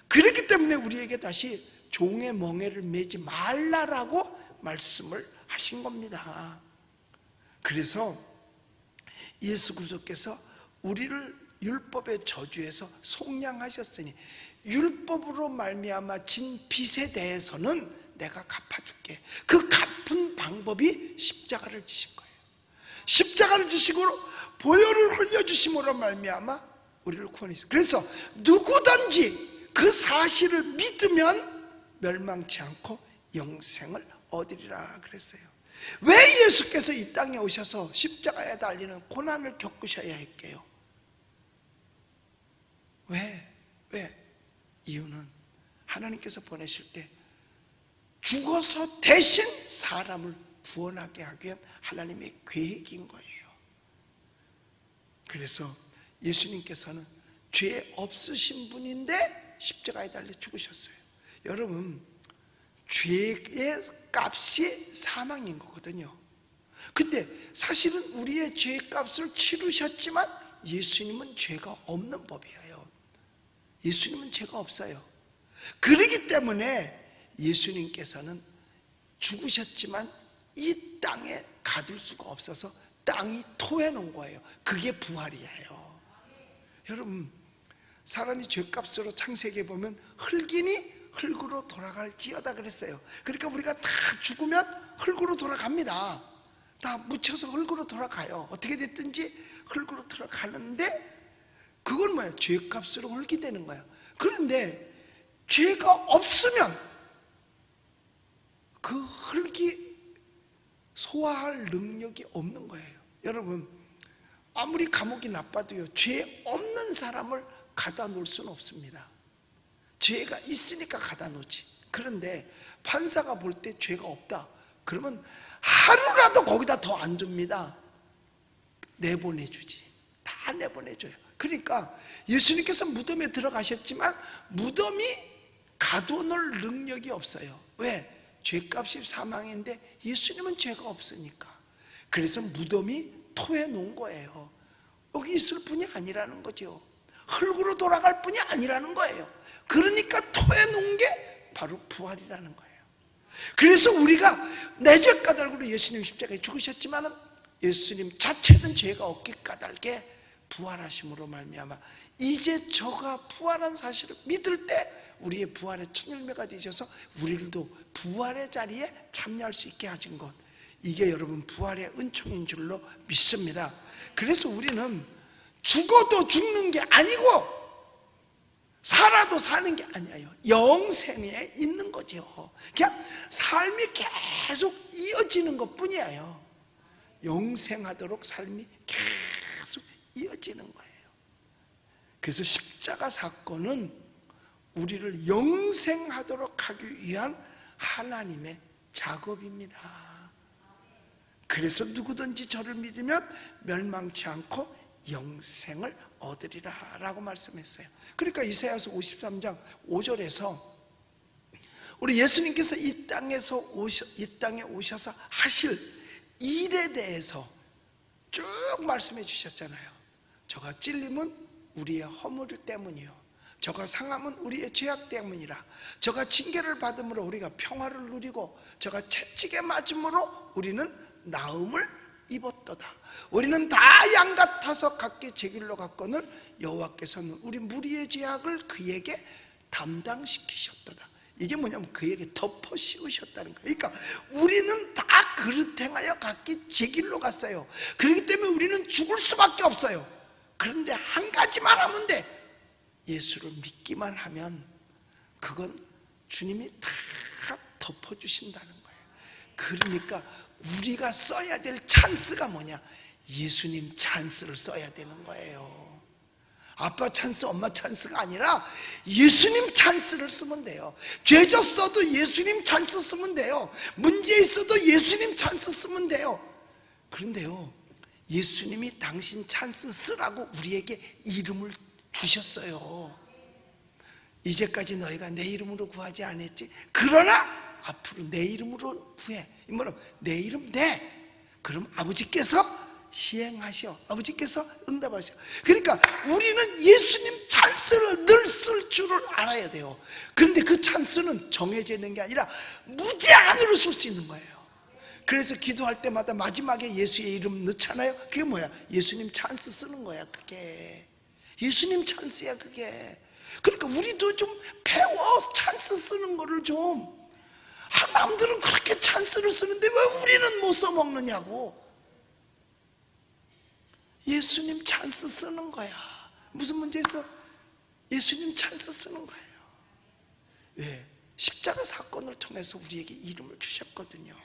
그렇기 때문에 우리에게 다시 종의 멍에를 매지 말라라고 말씀을 하신 겁니다. 그래서 예수 그리스도께서 우리를 율법의 저주에서 속량하셨으니 율법으로 말미암아 진 빚에 대해서는 내가 갚아줄게. 그 갚은 방법이 십자가를 지신 거예요. 십자가를 지시고 보혈을 흘려주심으로 말미암아 우리를 구원했어요. 그래서 누구든지 그 사실을 믿으면 멸망치 않고 영생을 얻으리라 그랬어요. 왜 예수께서 이 땅에 오셔서 십자가에 달리는 고난을 겪으셔야 할게요? 왜? 이유는 하나님께서 보내실 때 죽어서 대신 사람을 구원하게 하기 위한 하나님의 계획인 거예요. 그래서 예수님께서는 죄 없으신 분인데 십자가에 달려 죽으셨어요. 여러분 죄의 값이 사망인 거거든요. 근데 사실은 우리의 죄의 값을 치르셨지만 예수님은 죄가 없는 법이에요. 예수님은 죄가 없어요. 그렇기 때문에 예수님께서는 죽으셨지만 이 땅에 가둘 수가 없어서 땅이 토해놓은 거예요. 그게 부활이에요. 여러분 사람이 죄값으로 창세기에 보면 흙이니 흙으로 돌아갈지어다 그랬어요. 그러니까 우리가 다 죽으면 흙으로 돌아갑니다. 다 묻혀서 흙으로 돌아가요. 어떻게 됐든지 흙으로 돌아가는데 그건 뭐예요? 죄값으로 흙이 되는 거예요. 그런데 죄가 없으면 그 흙이 소화할 능력이 없는 거예요. 여러분 아무리 감옥이 나빠도요, 죄 없는 사람을 가다 놓을 수는 없습니다. 죄가 있으니까 가다 놓지. 그런데 판사가 볼 때 죄가 없다 그러면 하루라도 거기다 더 안 둡니다. 내보내주지. 다 내보내줘요. 그러니까 예수님께서 무덤에 들어가셨지만 무덤이 가둬놓을 능력이 없어요. 왜? 죄값이 사망인데 예수님은 죄가 없으니까. 그래서 무덤이 토해 놓은 거예요. 여기 있을 뿐이 아니라는 거죠. 흙으로 돌아갈 뿐이 아니라는 거예요. 그러니까 토해 놓은 게 바로 부활이라는 거예요. 그래서 우리가 내 죄 까닭으로 예수님 십자가에 죽으셨지만 예수님 자체는 죄가 없기 까닭에 부활하심으로 말미암아 이제 저가 부활한 사실을 믿을 때 우리의 부활의 첫 열매가 되셔서 우리들도 부활의 자리에 참여할 수 있게 하신 것, 이게 여러분 부활의 은총인 줄로 믿습니다. 그래서 우리는 죽어도 죽는 게 아니고 살아도 사는 게 아니에요. 영생에 있는 거죠. 그냥 삶이 계속 이어지는 것 뿐이에요. 영생하도록 삶이 계속 이어지는 거예요. 그래서 십자가 사건은 우리를 영생하도록 하기 위한 하나님의 작업입니다. 그래서 누구든지 저를 믿으면 멸망치 않고 영생을 얻으리라 라고 말씀했어요. 그러니까 이사야서 53장 5절에서 우리 예수님께서 이 땅에 오셔서 하실 일에 대해서 쭉 말씀해 주셨잖아요. 저가 찔림은 우리의 허물 때문이요, 저가 상함은 우리의 죄악 때문이라. 저가 징계를 받음으로 우리가 평화를 누리고 저가 채찍에 맞음으로 우리는 나음을 입었도다. 우리는 다 양 같아서 각기 제 길로 갔거늘 여호와께서는 우리 무리의 죄악을 그에게 담당시키셨도다. 이게 뭐냐면 그에게 덮어 씌우셨다는 거예요. 그러니까 우리는 다 그릇 행하여 각기 제 길로 갔어요. 그렇기 때문에 우리는 죽을 수밖에 없어요. 그런데 한 가지만 하면 돼. 예수를 믿기만 하면 그건 주님이 다 덮어주신다는 거예요. 그러니까 우리가 써야 될 찬스가 뭐냐? 예수님 찬스를 써야 되는 거예요. 아빠 찬스, 엄마 찬스가 아니라 예수님 찬스를 쓰면 돼요. 죄 졌어도 예수님 찬스 쓰면 돼요. 문제 있어도 예수님 찬스 쓰면 돼요. 그런데요, 예수님이 당신 찬스 쓰라고 우리에게 이름을 주셨어요. 이제까지 너희가 내 이름으로 구하지 않았지? 그러나 앞으로 내 이름으로 구해. 이 뭐냐면 내 이름 내. 그럼 아버지께서 시행하셔. 아버지께서 응답하셔. 그러니까 우리는 예수님 찬스를 늘 쓸 줄을 알아야 돼요. 그런데 그 찬스는 정해져 있는 게 아니라 무제한으로 쓸 수 있는 거예요. 그래서 기도할 때마다 마지막에 예수의 이름 넣잖아요. 그게 뭐야? 예수님 찬스 쓰는 거야. 그게 예수님 찬스야. 그게. 그러니까 우리도 좀 배워. 찬스 쓰는 거를 좀. 남들은 그렇게 찬스를 쓰는데 왜 우리는 못 써먹느냐고. 예수님 찬스 쓰는 거야. 무슨 문제 있어? 예수님 찬스 쓰는 거예요. 왜? 십자가 사건을 통해서 우리에게 이름을 주셨거든요.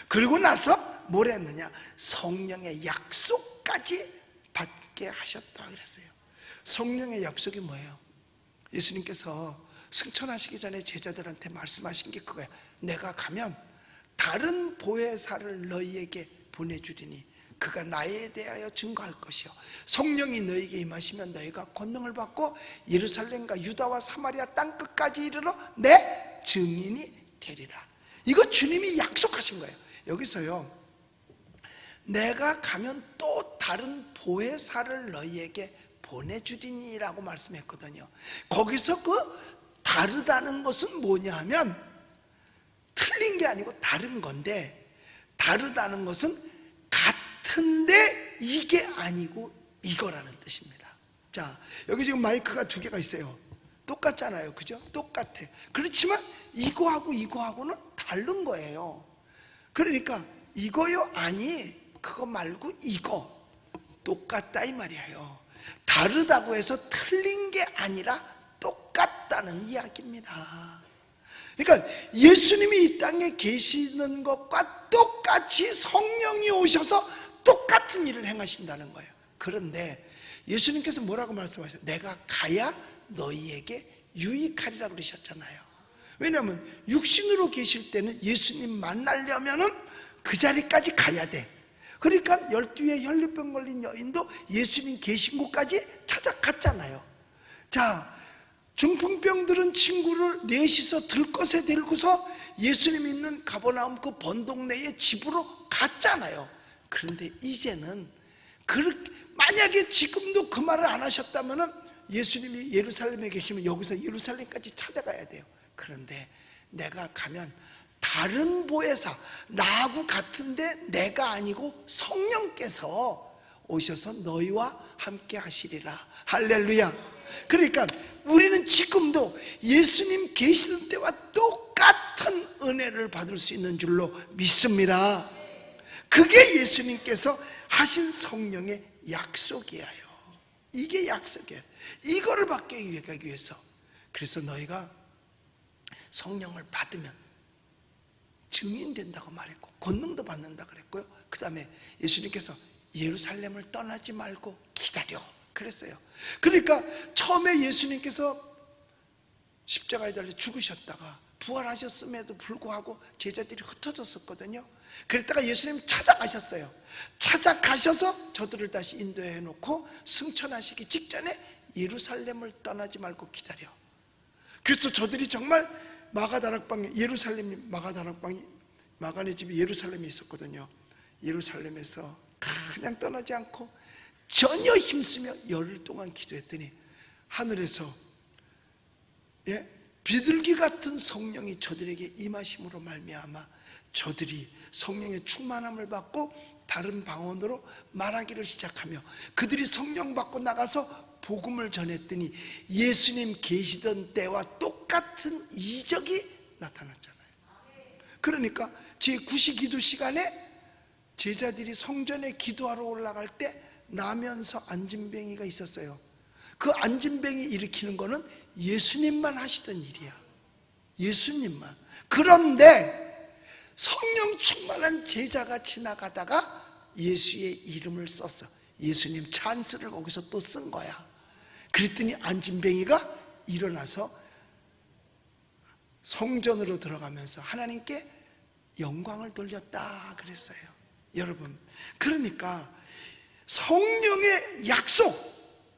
그리고 나서 뭘 했느냐? 성령의 약속까지 받게 하셨다 그랬어요. 성령의 약속이 뭐예요? 예수님께서 승천하시기 전에 제자들한테 말씀하신 게 그거야. 내가 가면 다른 보혜사를 너희에게 보내주리니 그가 나에 대하여 증거할 것이요, 성령이 너희에게 임하시면 너희가 권능을 받고 예루살렘과 유다와 사마리아 땅끝까지 이르러 내 증인이 되리라. 이거 주님이 약속하신 거예요. 여기서요, 내가 가면 또 다른 보혜사를 너희에게 보내주리니 라고 말씀했거든요. 거기서 그 다르다는 것은 뭐냐 하면 틀린 게 아니고 다른 건데, 다르다는 것은 같은데 이게 아니고 이거라는 뜻입니다. 자, 여기 지금 마이크가 두 개가 있어요. 똑같잖아요. 그죠? 똑같아. 그렇지만 이거하고 이거하고는 다른 거예요. 그러니까 이거요? 아니, 그거 말고 이거 똑같다 이 말이에요. 다르다고 해서 틀린 게 아니라 똑같다는 이야기입니다. 그러니까 예수님이 이 땅에 계시는 것과 똑같이 성령이 오셔서 똑같은 일을 행하신다는 거예요. 그런데 예수님께서 뭐라고 말씀하셨어요? 내가 가야 너희에게 유익하리라 그러셨잖아요. 왜냐하면 육신으로 계실 때는 예수님 만나려면은 그 자리까지 가야 돼. 그러니까 12의 혈류병 걸린 여인도 예수님 계신 곳까지 찾아갔잖아요. 자, 중풍병들은 친구를 넷이서 들것에 들고서 예수님 있는 가버나움 그 번동네의 집으로 갔잖아요. 그런데 이제는 그렇게 만약에 지금도 그 말을 안 하셨다면은 예수님이 예루살렘에 계시면 여기서 예루살렘까지 찾아가야 돼요. 그런데 내가 가면 다른 보혜사, 나하고 같은데 내가 아니고 성령께서 오셔서 너희와 함께 하시리라. 할렐루야. 그러니까 우리는 지금도 예수님 계시던 때와 똑같은 은혜를 받을 수 있는 줄로 믿습니다. 그게 예수님께서 하신 성령의 약속이에요. 이게 약속이에요. 이거를 받기 위해서. 그래서 너희가 성령을 받으면 증인된다고 말했고 권능도 받는다 그랬고요. 그 다음에 예수님께서 예루살렘을 떠나지 말고 기다려 그랬어요. 그러니까 처음에 예수님께서 십자가에 달려 죽으셨다가 부활하셨음에도 불구하고 제자들이 흩어졌었거든요. 그랬다가 예수님 찾아가셨어요. 찾아가셔서 저들을 다시 인도해 놓고 승천하시기 직전에 예루살렘을 떠나지 말고 기다려. 그래서 저들이 정말 마가다락방에, 예루살렘 마가다락방이, 마가네 집이 예루살렘에 있었거든요. 예루살렘에서 그냥 떠나지 않고 전혀 힘쓰며 열흘 동안 기도했더니 하늘에서 비둘기 같은 성령이 저들에게 임하심으로 말미암아 저들이 성령의 충만함을 받고 다른 방언으로 말하기를 시작하며 그들이 성령 받고 나가서 복음을 전했더니 예수님 계시던 때와 똑같은 이적이 나타났잖아요. 그러니까 제9시 기도 시간에 제자들이 성전에 기도하러 올라갈 때 나면서 안진뱅이가 있었어요. 그 안진뱅이 일으키는 거는 예수님만 하시던 일이야. 예수님만. 그런데 성령 충만한 제자가 지나가다가 예수의 이름을 썼어. 예수님 찬스를 거기서 또 쓴 거야. 그랬더니 안진뱅이가 일어나서 성전으로 들어가면서 하나님께 영광을 돌렸다 그랬어요. 여러분, 그러니까 성령의 약속,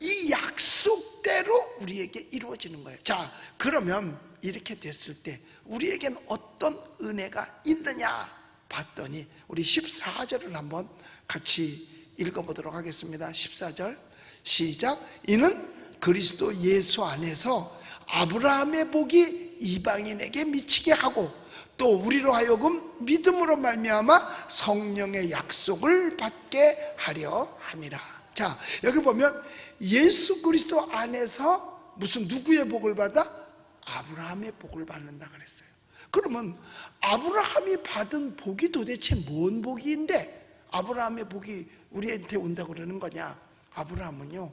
이 약속대로 우리에게 이루어지는 거예요. 자, 그러면 이렇게 됐을 때 우리에게는 어떤 은혜가 있느냐 봤더니 우리 14절을 한번 같이 읽어보도록 하겠습니다. 14절 시작. 이는 그리스도 예수 안에서 아브라함의 복이 이방인에게 미치게 하고 또 우리로 하여금 믿음으로 말미암아 성령의 약속을 받게 하려 함이라. 자, 여기 보면 예수 그리스도 안에서 무슨 누구의 복을 받아? 아브라함의 복을 받는다 그랬어요. 그러면 아브라함이 받은 복이 도대체 뭔 복인데 아브라함의 복이 우리한테 온다고 그러는 거냐? 아브라함은요,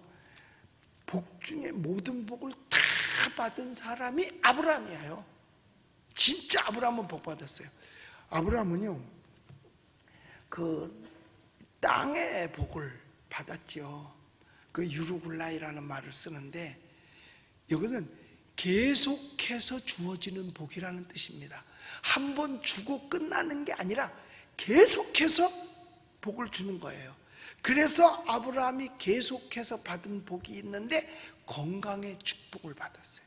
복 중에 모든 복을 다 받은 사람이 아브라함이에요. 진짜 아브라함은 복 받았어요. 아브라함은요, 그 땅의 복을 받았죠. 그 유루굴라이라는 말을 쓰는데 여기는 계속해서 주어지는 복이라는 뜻입니다. 한 번 주고 끝나는 게 아니라 계속해서 복을 주는 거예요. 그래서 아브라함이 계속해서 받은 복이 있는데 건강의 축복을 받았어요.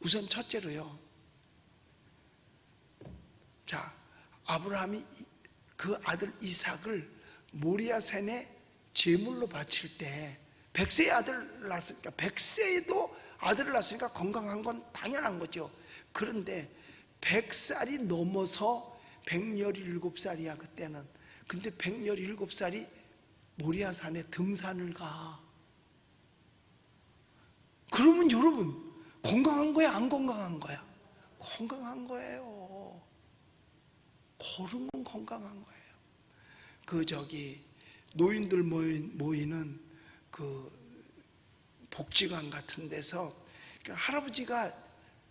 우선 첫째로요, 자, 아브라함이 그 아들 이삭을 모리아산에 제물로 바칠 때 100세의 아들을 낳았으니까 100세에도 아들을 낳았으니까 건강한 건 당연한 거죠. 그런데 100살이 넘어서 117살이야 그때는. 근데 117살이 모리아산에 등산을 가. 그러면 여러분 건강한 거야 안 건강한 거야? 건강한 거예요. 걸으면 건강한 거예요. 그 노인들 모이는 그 복지관 같은 데서 할아버지가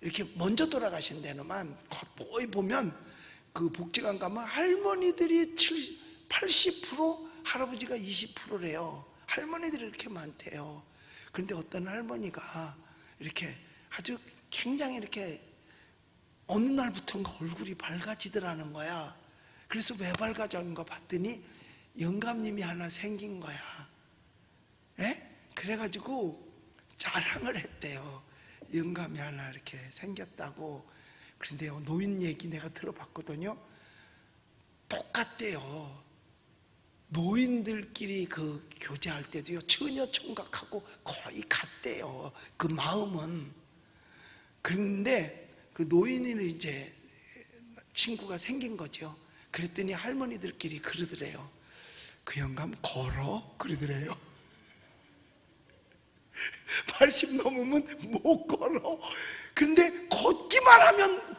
이렇게 먼저 돌아가신 데는만 거의 보면 그 복지관 가면 할머니들이 80% 할아버지가 20%래요. 할머니들이 이렇게 많대요. 그런데 어떤 할머니가 이렇게 아주 굉장히 이렇게 어느 날부터인가 얼굴이 밝아지더라는 거야. 그래서 왜 밝아졌는가 봤더니 영감님이 하나 생긴 거야. 예? 그래가지고 자랑을 했대요. 영감이 하나 이렇게 생겼다고. 그런데요, 노인 얘기 내가 들어봤거든요. 똑같대요. 노인들끼리 그 교제할 때도요, 처녀 총각하고 거의 같대요. 그 마음은. 그런데 그 노인은 이제 친구가 생긴 거죠. 그랬더니 할머니들끼리 그러더래요. 그 영감 걸어? 그러더래요. 80 넘으면 못 걸어. 근데 걷기만 하면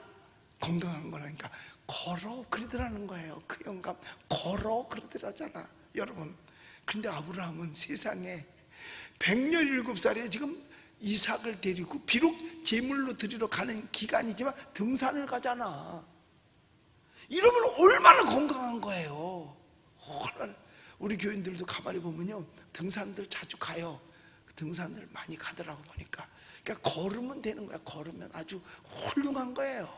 건강한 거라니까. 걸어 그러더라는 거예요. 그 영감 걸어 그러더라잖아 여러분. 근데 아브라함은 세상에 117살에 지금 이삭을 데리고, 비록 제물로 드리러 가는 기간이지만 등산을 가잖아. 이러면 얼마나 건강한 거예요. 우리 교인들도 가만히 보면요, 등산들 자주 가요. 등산을 많이 가더라고 보니까. 그러니까 걸으면 되는 거야. 걸으면 아주 훌륭한 거예요.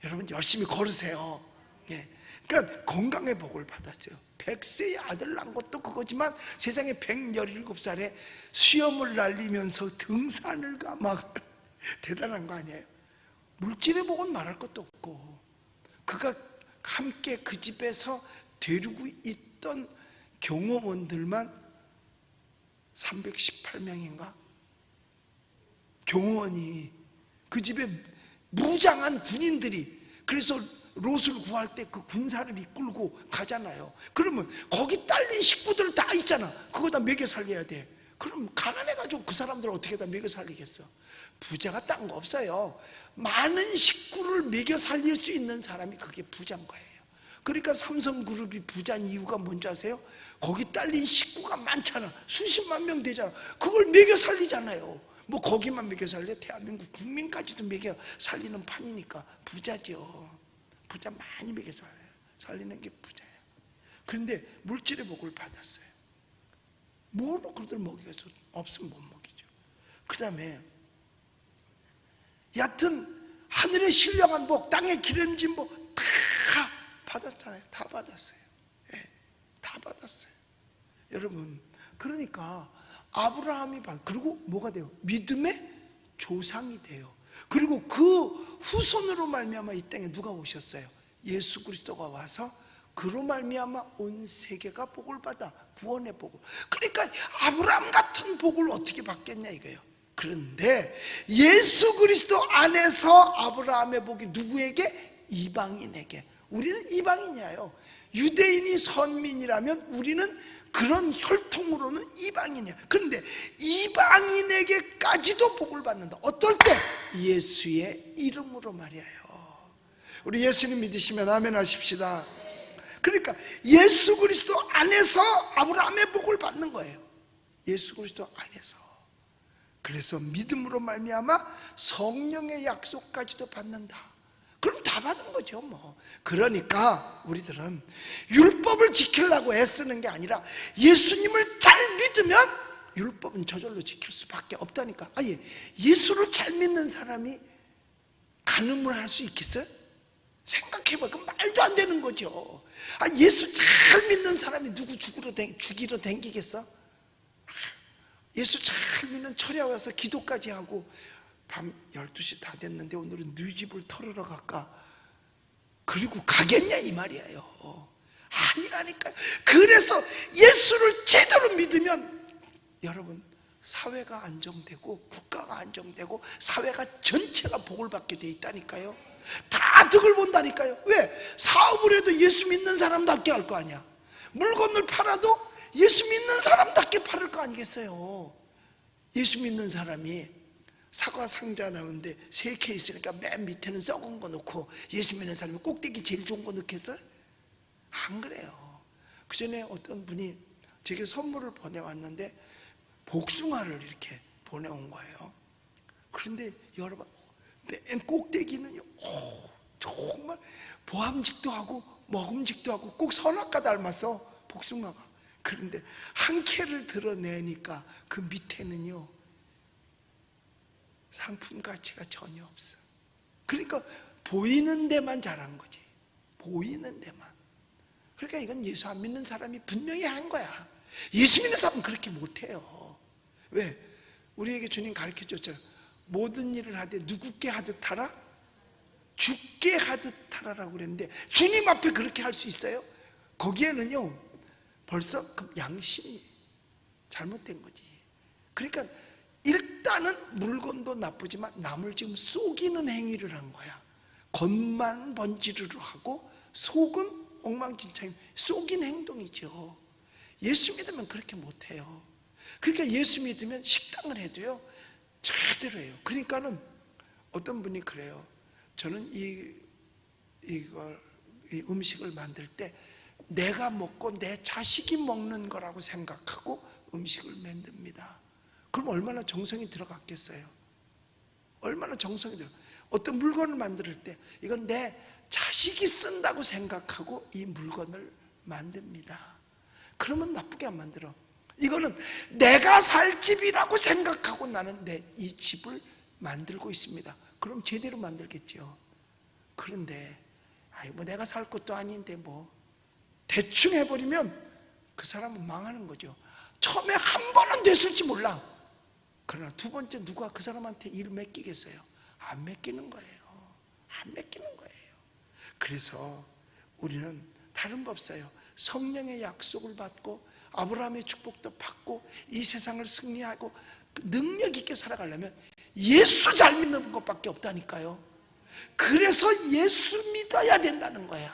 여러분 열심히 걸으세요. 예. 그러니까 건강의 복을 받았어요. 100세의 아들 낳은 것도 그거지만 세상에 117살에 수염을 날리면서 등산을 가 막 대단한 거 아니에요. 물질의 복은 말할 것도 없고, 그가 함께 그 집에서 데리고 있던 경호원들만 318명인가? 경호원이, 그 집에 무장한 군인들이, 그래서 롯을 구할 때 그 군사를 이끌고 가잖아요. 그러면 거기 딸린 식구들 다 있잖아. 그거 다 먹여 살려야 돼. 그럼 가난해가지고 그 사람들 어떻게 다 먹여 살리겠어? 부자가 딴 거 없어요. 많은 식구를 먹여 살릴 수 있는 사람이 그게 부자인 거예요. 그러니까 삼성그룹이 부자인 이유가 뭔지 아세요? 거기 딸린 식구가 많잖아. 수십만 명 되잖아. 그걸 먹여 살리잖아요. 뭐 거기만 먹여 살려? 대한민국 국민까지도 먹여 살리는 판이니까 부자죠. 부자 많이 먹여 살리는 게 부자예요. 그런데 물질의 복을 받았어요. 뭘 그들 먹이겠어? 없으면 못 먹이죠. 그 다음에 여하튼 하늘의 신령한 복, 땅의 기름진 복 다 받았잖아요. 다 받았어요. 예, 다 받았어요. 여러분, 그러니까 아브라함이 그리고 뭐가 돼요? 믿음의 조상이 돼요. 그리고 그 후손으로 말미암아 이 땅에 누가 오셨어요? 예수 그리스도가 와서 그로 말미암아 온 세계가 복을 받아, 구원의 복을. 그러니까 아브라함 같은 복을 어떻게 받겠냐 이거예요. 그런데 예수 그리스도 안에서 아브라함의 복이 누구에게? 이방인에게. 우리는 이방인이에요. 유대인이 선민이라면 우리는 그런 혈통으로는 이방인이야. 그런데 이방인에게까지도 복을 받는다. 어떨 때? 예수의 이름으로 말이에요. 우리 예수님 믿으시면 아멘 하십시다. 그러니까 예수 그리스도 안에서 아브라함의 복을 받는 거예요. 예수 그리스도 안에서. 그래서 믿음으로 말미암아 성령의 약속까지도 받는다. 그럼 다 받은 거죠 뭐. 그러니까 우리들은 율법을 지키려고 애쓰는 게 아니라 예수님을 잘 믿으면 율법은 저절로 지킬 수밖에 없다니까. 아니, 예수를 잘 믿는 사람이 간음을 할 수 있겠어요? 생각해봐. 그 말도 안 되는 거죠. 아, 예수 잘 믿는 사람이 누구 죽이러 댕기겠어? 예수 잘 믿는 철야 와서 기도까지 하고 밤 12시 다 됐는데 오늘은 네 집을 털으러 갈까? 그리고 가겠냐 이 말이에요. 아니라니까요. 그래서 예수를 제대로 믿으면 여러분, 사회가 안정되고 국가가 안정되고 사회가 전체가 복을 받게 돼 있다니까요. 다 득을 본다니까요. 왜? 사업을 해도 예수 믿는 사람답게 할 거 아니야. 물건을 팔아도 예수 믿는 사람답게 팔을 거 아니겠어요. 예수 믿는 사람이 사과 상자 나오는데 3개 있으니까 맨 밑에는 썩은 거 넣고, 예수 믿는 사람이 꼭대기 제일 좋은 거 넣겠어요? 안 그래요. 그 전에 어떤 분이 제게 선물을 보내왔는데 복숭아를 이렇게 보내온 거예요. 그런데 여러분, 맨 꼭대기는요, 정말 보암직도 하고 먹음직도 하고 꼭 선악과 닮았어. 복숭아가 그런데 한 캔을 드러내니까 그 밑에는요 상품 가치가 전혀 없어. 그러니까 보이는 데만 잘한 거지. 보이는 데만. 그러니까 이건 예수 안 믿는 사람이 분명히 한 거야. 예수 믿는 사람은 그렇게 못해요. 왜? 우리에게 주님 가르쳐줬잖아요. 모든 일을 하되 누구께 하듯 하라? 주께 하듯 하라라고 그랬는데 주님 앞에 그렇게 할 수 있어요? 거기에는요 벌써 그 양심이 잘못된 거지. 그러니까 일단은 물건도 나쁘지만 남을 지금 속이는 행위를 한 거야. 겉만 번지르르 하고 속은 엉망진창이 속인 행동이죠. 예수 믿으면 그렇게 못해요. 그러니까 예수 믿으면 식당을 해도요 제대로 해요. 그러니까는 어떤 분이 그래요. 저는 이 음식을 만들 때 내가 먹고 내 자식이 먹는 거라고 생각하고 음식을 만듭니다. 그럼 얼마나 정성이 들어갔겠어요? 얼마나 정성이 들어. 어떤 물건을 만들 때 이건 내 자식이 쓴다고 생각하고 이 물건을 만듭니다. 그러면 나쁘게 안 만들어. 이거는 내가 살 집이라고 생각하고 나는 이 집을 만들고 있습니다. 그럼 제대로 만들겠죠. 그런데 뭐 내가 살 것도 아닌데 뭐 대충 해버리면 그 사람은 망하는 거죠. 처음에 한 번은 됐을지 몰라. 그러나 두 번째 누가 그 사람한테 일을 맡기겠어요? 안 맡기는 거예요. 안 맡기는 거예요. 그래서 우리는 다른 거 없어요. 성령의 약속을 받고 아브라함의 축복도 받고 이 세상을 승리하고 능력 있게 살아가려면 예수 잘 믿는 것밖에 없다니까요. 그래서 예수 믿어야 된다는 거야.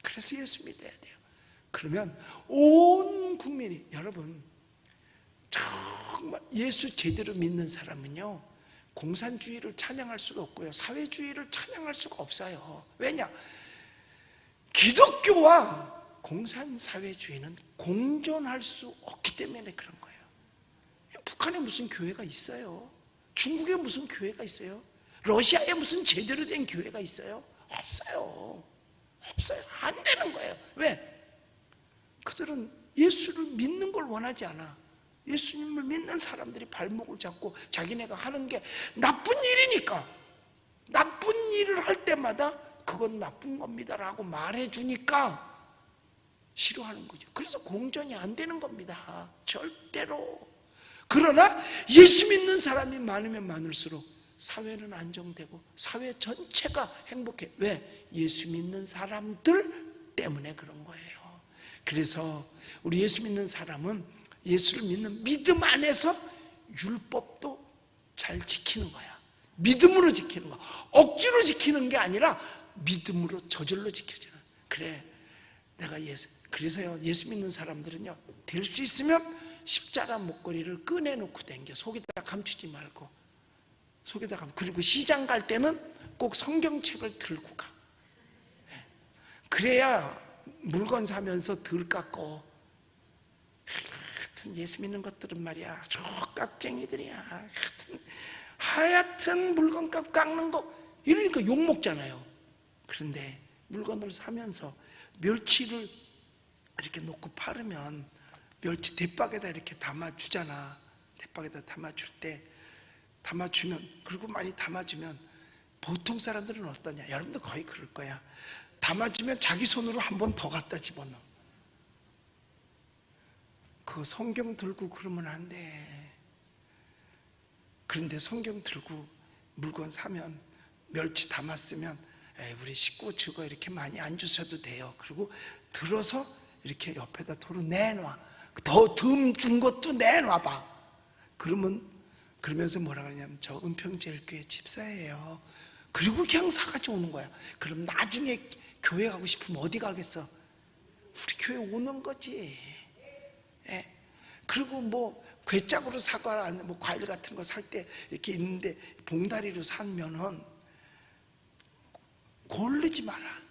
그래서 예수 믿어야 돼요. 그러면 온 국민이, 여러분 정말 예수 제대로 믿는 사람은요 공산주의를 찬양할 수가 없고요 사회주의를 찬양할 수가 없어요. 왜냐? 기독교와 공산사회주의는 공존할 수 없기 때문에 그런 거예요. 북한에 무슨 교회가 있어요? 중국에 무슨 교회가 있어요? 러시아에 무슨 제대로 된 교회가 있어요? 없어요. 없어요. 안 되는 거예요. 왜? 그들은 예수를 믿는 걸 원하지 않아. 예수님을 믿는 사람들이 발목을 잡고 자기네가 하는 게 나쁜 일이니까, 나쁜 일을 할 때마다 그건 나쁜 겁니다라고 말해주니까 싫어하는 거죠. 그래서 공존이 안 되는 겁니다. 절대로. 그러나 예수 믿는 사람이 많으면 많을수록 사회는 안정되고 사회 전체가 행복해. 왜? 예수 믿는 사람들 때문에 그런 거예요. 그래서 우리 예수 믿는 사람은 예수를 믿는 믿음 안에서 율법도 잘 지키는 거야. 믿음으로 지키는 거야. 억지로 지키는 게 아니라 믿음으로 저절로 지켜지는. 그래, 내가 그래서요 예수 믿는 사람들은요 될 수 있으면 십자가 목걸이를 꺼내놓고 다녀. 속에다 감추지 말고. 속에다 감추고. 그리고 시장 갈 때는 꼭 성경책을 들고 가. 그래야 물건 사면서 덜 깎고. 하여튼 예수 믿는 것들은 말이야 저 깍쟁이들이야. 하여튼 물건값 깎는 거 이러니까 욕먹잖아요. 그런데 물건을 사면서 멸치를 이렇게 놓고 팔으면 멸치 대박에다 이렇게 담아주잖아. 대박에다 담아줄 때 담아주면, 그리고 많이 담아주면 보통 사람들은 어떠냐? 여러분도 거의 그럴 거야. 담아주면 자기 손으로 한 번 더 갖다 집어넣어. 그 성경 들고 그러면 안 돼. 그런데 성경 들고 물건 사면 멸치 담았으면 우리 식구 저거 이렇게 많이 안 주셔도 돼요. 그리고 들어서 이렇게 옆에다 도로 내놔. 더 듬 준 것도 내놔봐. 그러면서 뭐라 그러냐면 저 은평제일교회 집사예요. 그리고 그냥 사가지고 오는 거야. 그럼 나중에 교회 가고 싶으면 어디 가겠어? 우리 교회 오는 거지. 예. 그리고 뭐 괴짝으로 사과, 뭐 과일 같은 거 살 때 이렇게 있는데 봉다리로 사면은 고르지 마라.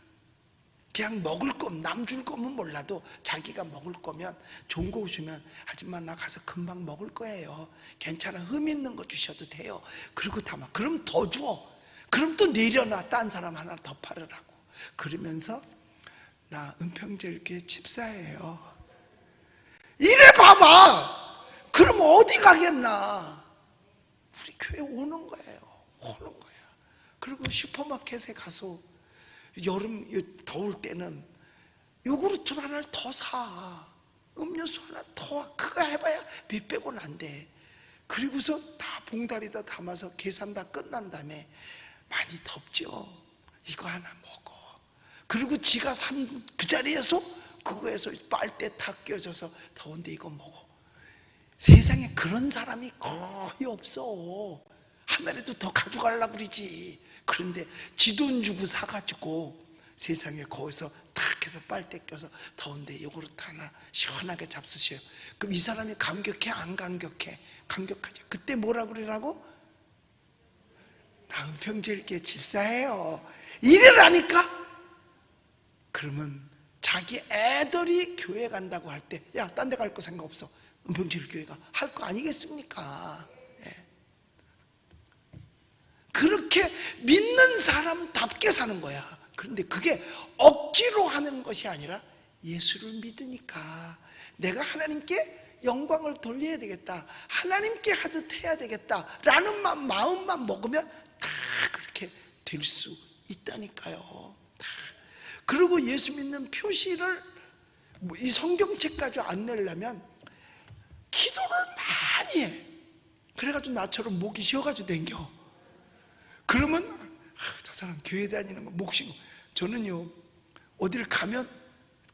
그냥 먹을 거면 남 줄 거면 몰라도 자기가 먹을 거면 좋은 거 주면 하지마 나 가서 금방 먹을 거예요. 괜찮아 흠 있는 거 주셔도 돼요. 그리고 담아. 그럼 더 줘. 그럼 또 내려놔. 딴 사람 하나 더 팔으라고. 그러면서 나 은평제일교회 집사예요. 이래 봐봐. 그럼 어디 가겠나? 우리 교회 오는 거예요. 오는 거야. 그리고 슈퍼마켓에 가서 여름 더울 때는 요구르트 하나를 더 사. 음료수 하나 더. 그거 해봐야 몇백 원 안 돼. 그리고서 다 봉다리다 담아서 계산 다 끝난 다음에 많이 덥죠. 이거 하나 먹어. 그리고 지가 산 그 자리에서 그거에서 빨대 탁 껴줘서 더운데 이거 먹어. 세상에 그런 사람이 거의 없어. 하나라도 더 가져가려고 그러지. 그런데 지 돈 주고 사가지고 세상에 거기서 탁 해서 빨대 껴서 더운데 요거르트 하나 시원하게 잡수셔요. 그럼 이 사람이 감격해? 안 감격해? 감격하죠. 그때 뭐라 그러라고? 나 은평제일교회 집사예요. 이래라니까? 그러면 자기 애들이 교회 간다고 할 때, 야, 딴 데 갈 거 생각 없어. 은평제일교회가 할 거 아니겠습니까? 예. 그렇게 믿는 사람답게 사는 거야. 그런데 그게 억지로 하는 것이 아니라 예수를 믿으니까 내가 하나님께 영광을 돌려야 되겠다, 하나님께 하듯 해야 되겠다 라는 마음만 먹으면 다 그렇게 될 수 있다니까요. 다. 그리고 예수 믿는 표시를 이 성경책까지 안 내려면 기도를 많이 해. 그래가지고 나처럼 목이 쉬어가지고 댕겨. 그러면 저 사람 교회 다니는 거 목쉬고. 저는요 어디를 가면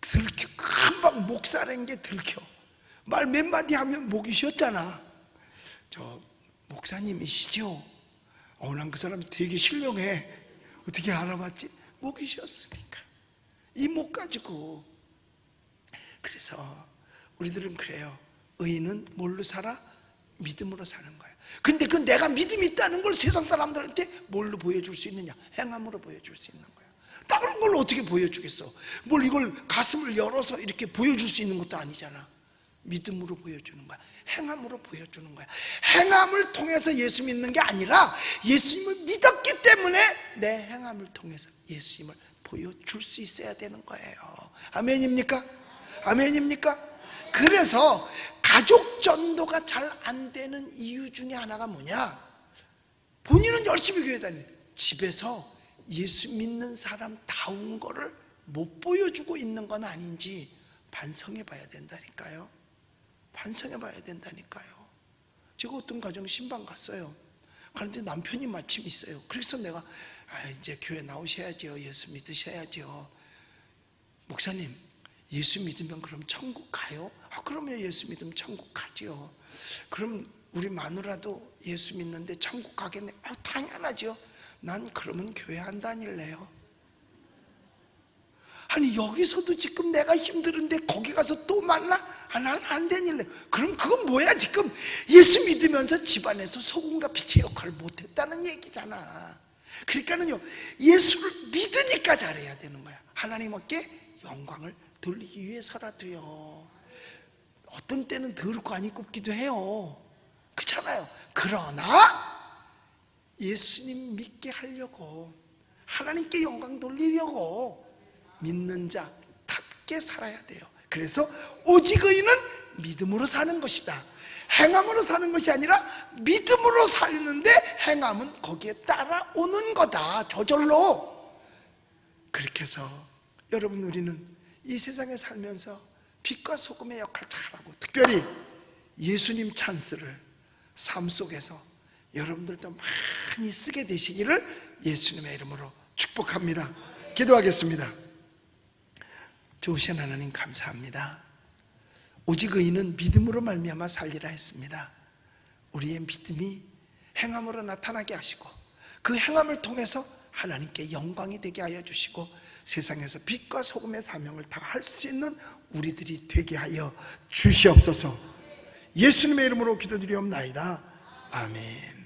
들켜. 금방 목 사는 게 들켜. 말 몇 마디 하면 목이 쉬었잖아. 저 목사님이시죠? 난 그 사람이 되게 신령해. 어떻게 알아봤지? 목이 쉬었으니까. 이 목 가지고. 그래서 우리들은 그래요. 의인은 뭘로 살아? 믿음으로 사는 거예요. 근데 그 내가 믿음이 있다는 걸 세상 사람들한테 뭘로 보여줄 수 있느냐? 행함으로 보여줄 수 있는 거야. 다른 걸 어떻게 보여주겠어? 뭘 이걸 가슴을 열어서 이렇게 보여줄 수 있는 것도 아니잖아. 믿음으로 보여주는 거야. 행함으로 보여주는 거야. 행함을 통해서 예수 믿는 게 아니라 예수님을 믿었기 때문에 내 행함을 통해서 예수님을 보여줄 수 있어야 되는 거예요. 아멘입니까? 아멘입니까? 그래서 가족 전도가 잘 안 되는 이유 중에 하나가 뭐냐? 본인은 열심히 교회 다니, 집에서 예수 믿는 사람다운 거를 못 보여주고 있는 건 아닌지 반성해 봐야 된다니까요. 반성해 봐야 된다니까요. 제가 어떤 가정 신방 갔어요. 그런데 남편이 마침 있어요. 그래서 내가 이제 교회 나오셔야죠. 예수 믿으셔야죠. 목사님, 예수 믿으면 그럼 천국 가요? 그러면 예수 믿으면 천국 가죠. 그럼 우리 마누라도 예수 믿는데 천국 가겠네? 당연하죠. 난 그러면 교회 안 다닐래요. 아니 여기서도 지금 내가 힘들은데 거기 가서 또 만나? 난 안 다닐래요. 그럼 그건 뭐야? 지금 예수 믿으면서 집안에서 소금과 빛의 역할을 못했다는 얘기잖아. 그러니까는요, 예수를 믿으니까 잘해야 되는 거야. 하나님께 영광을 돌리기 위해서라도요. 어떤 때는 더럽고 안 입기도 해요. 그렇잖아요. 그러나 예수님 믿게 하려고, 하나님께 영광 돌리려고 믿는 자답게 살아야 돼요. 그래서 오직 의인은 믿음으로 사는 것이다. 행함으로 사는 것이 아니라 믿음으로 사는데 행함은 거기에 따라오는 거다. 저절로. 그렇게 해서 여러분, 우리는 이 세상에 살면서 빛과 소금의 역할을 잘하고, 특별히 예수님 찬스를 삶 속에서 여러분들도 많이 쓰게 되시기를 예수님의 이름으로 축복합니다. 기도하겠습니다. 좋으신 하나님, 감사합니다. 오직 의인은 믿음으로 말미암아 살리라 했습니다. 우리의 믿음이 행함으로 나타나게 하시고, 그 행함을 통해서 하나님께 영광이 되게 하여 주시고, 세상에서 빛과 소금의 사명을 다 할 수 있는 우리들이 되게 하여 주시옵소서. 예수님의 이름으로 기도드리옵나이다. 아멘.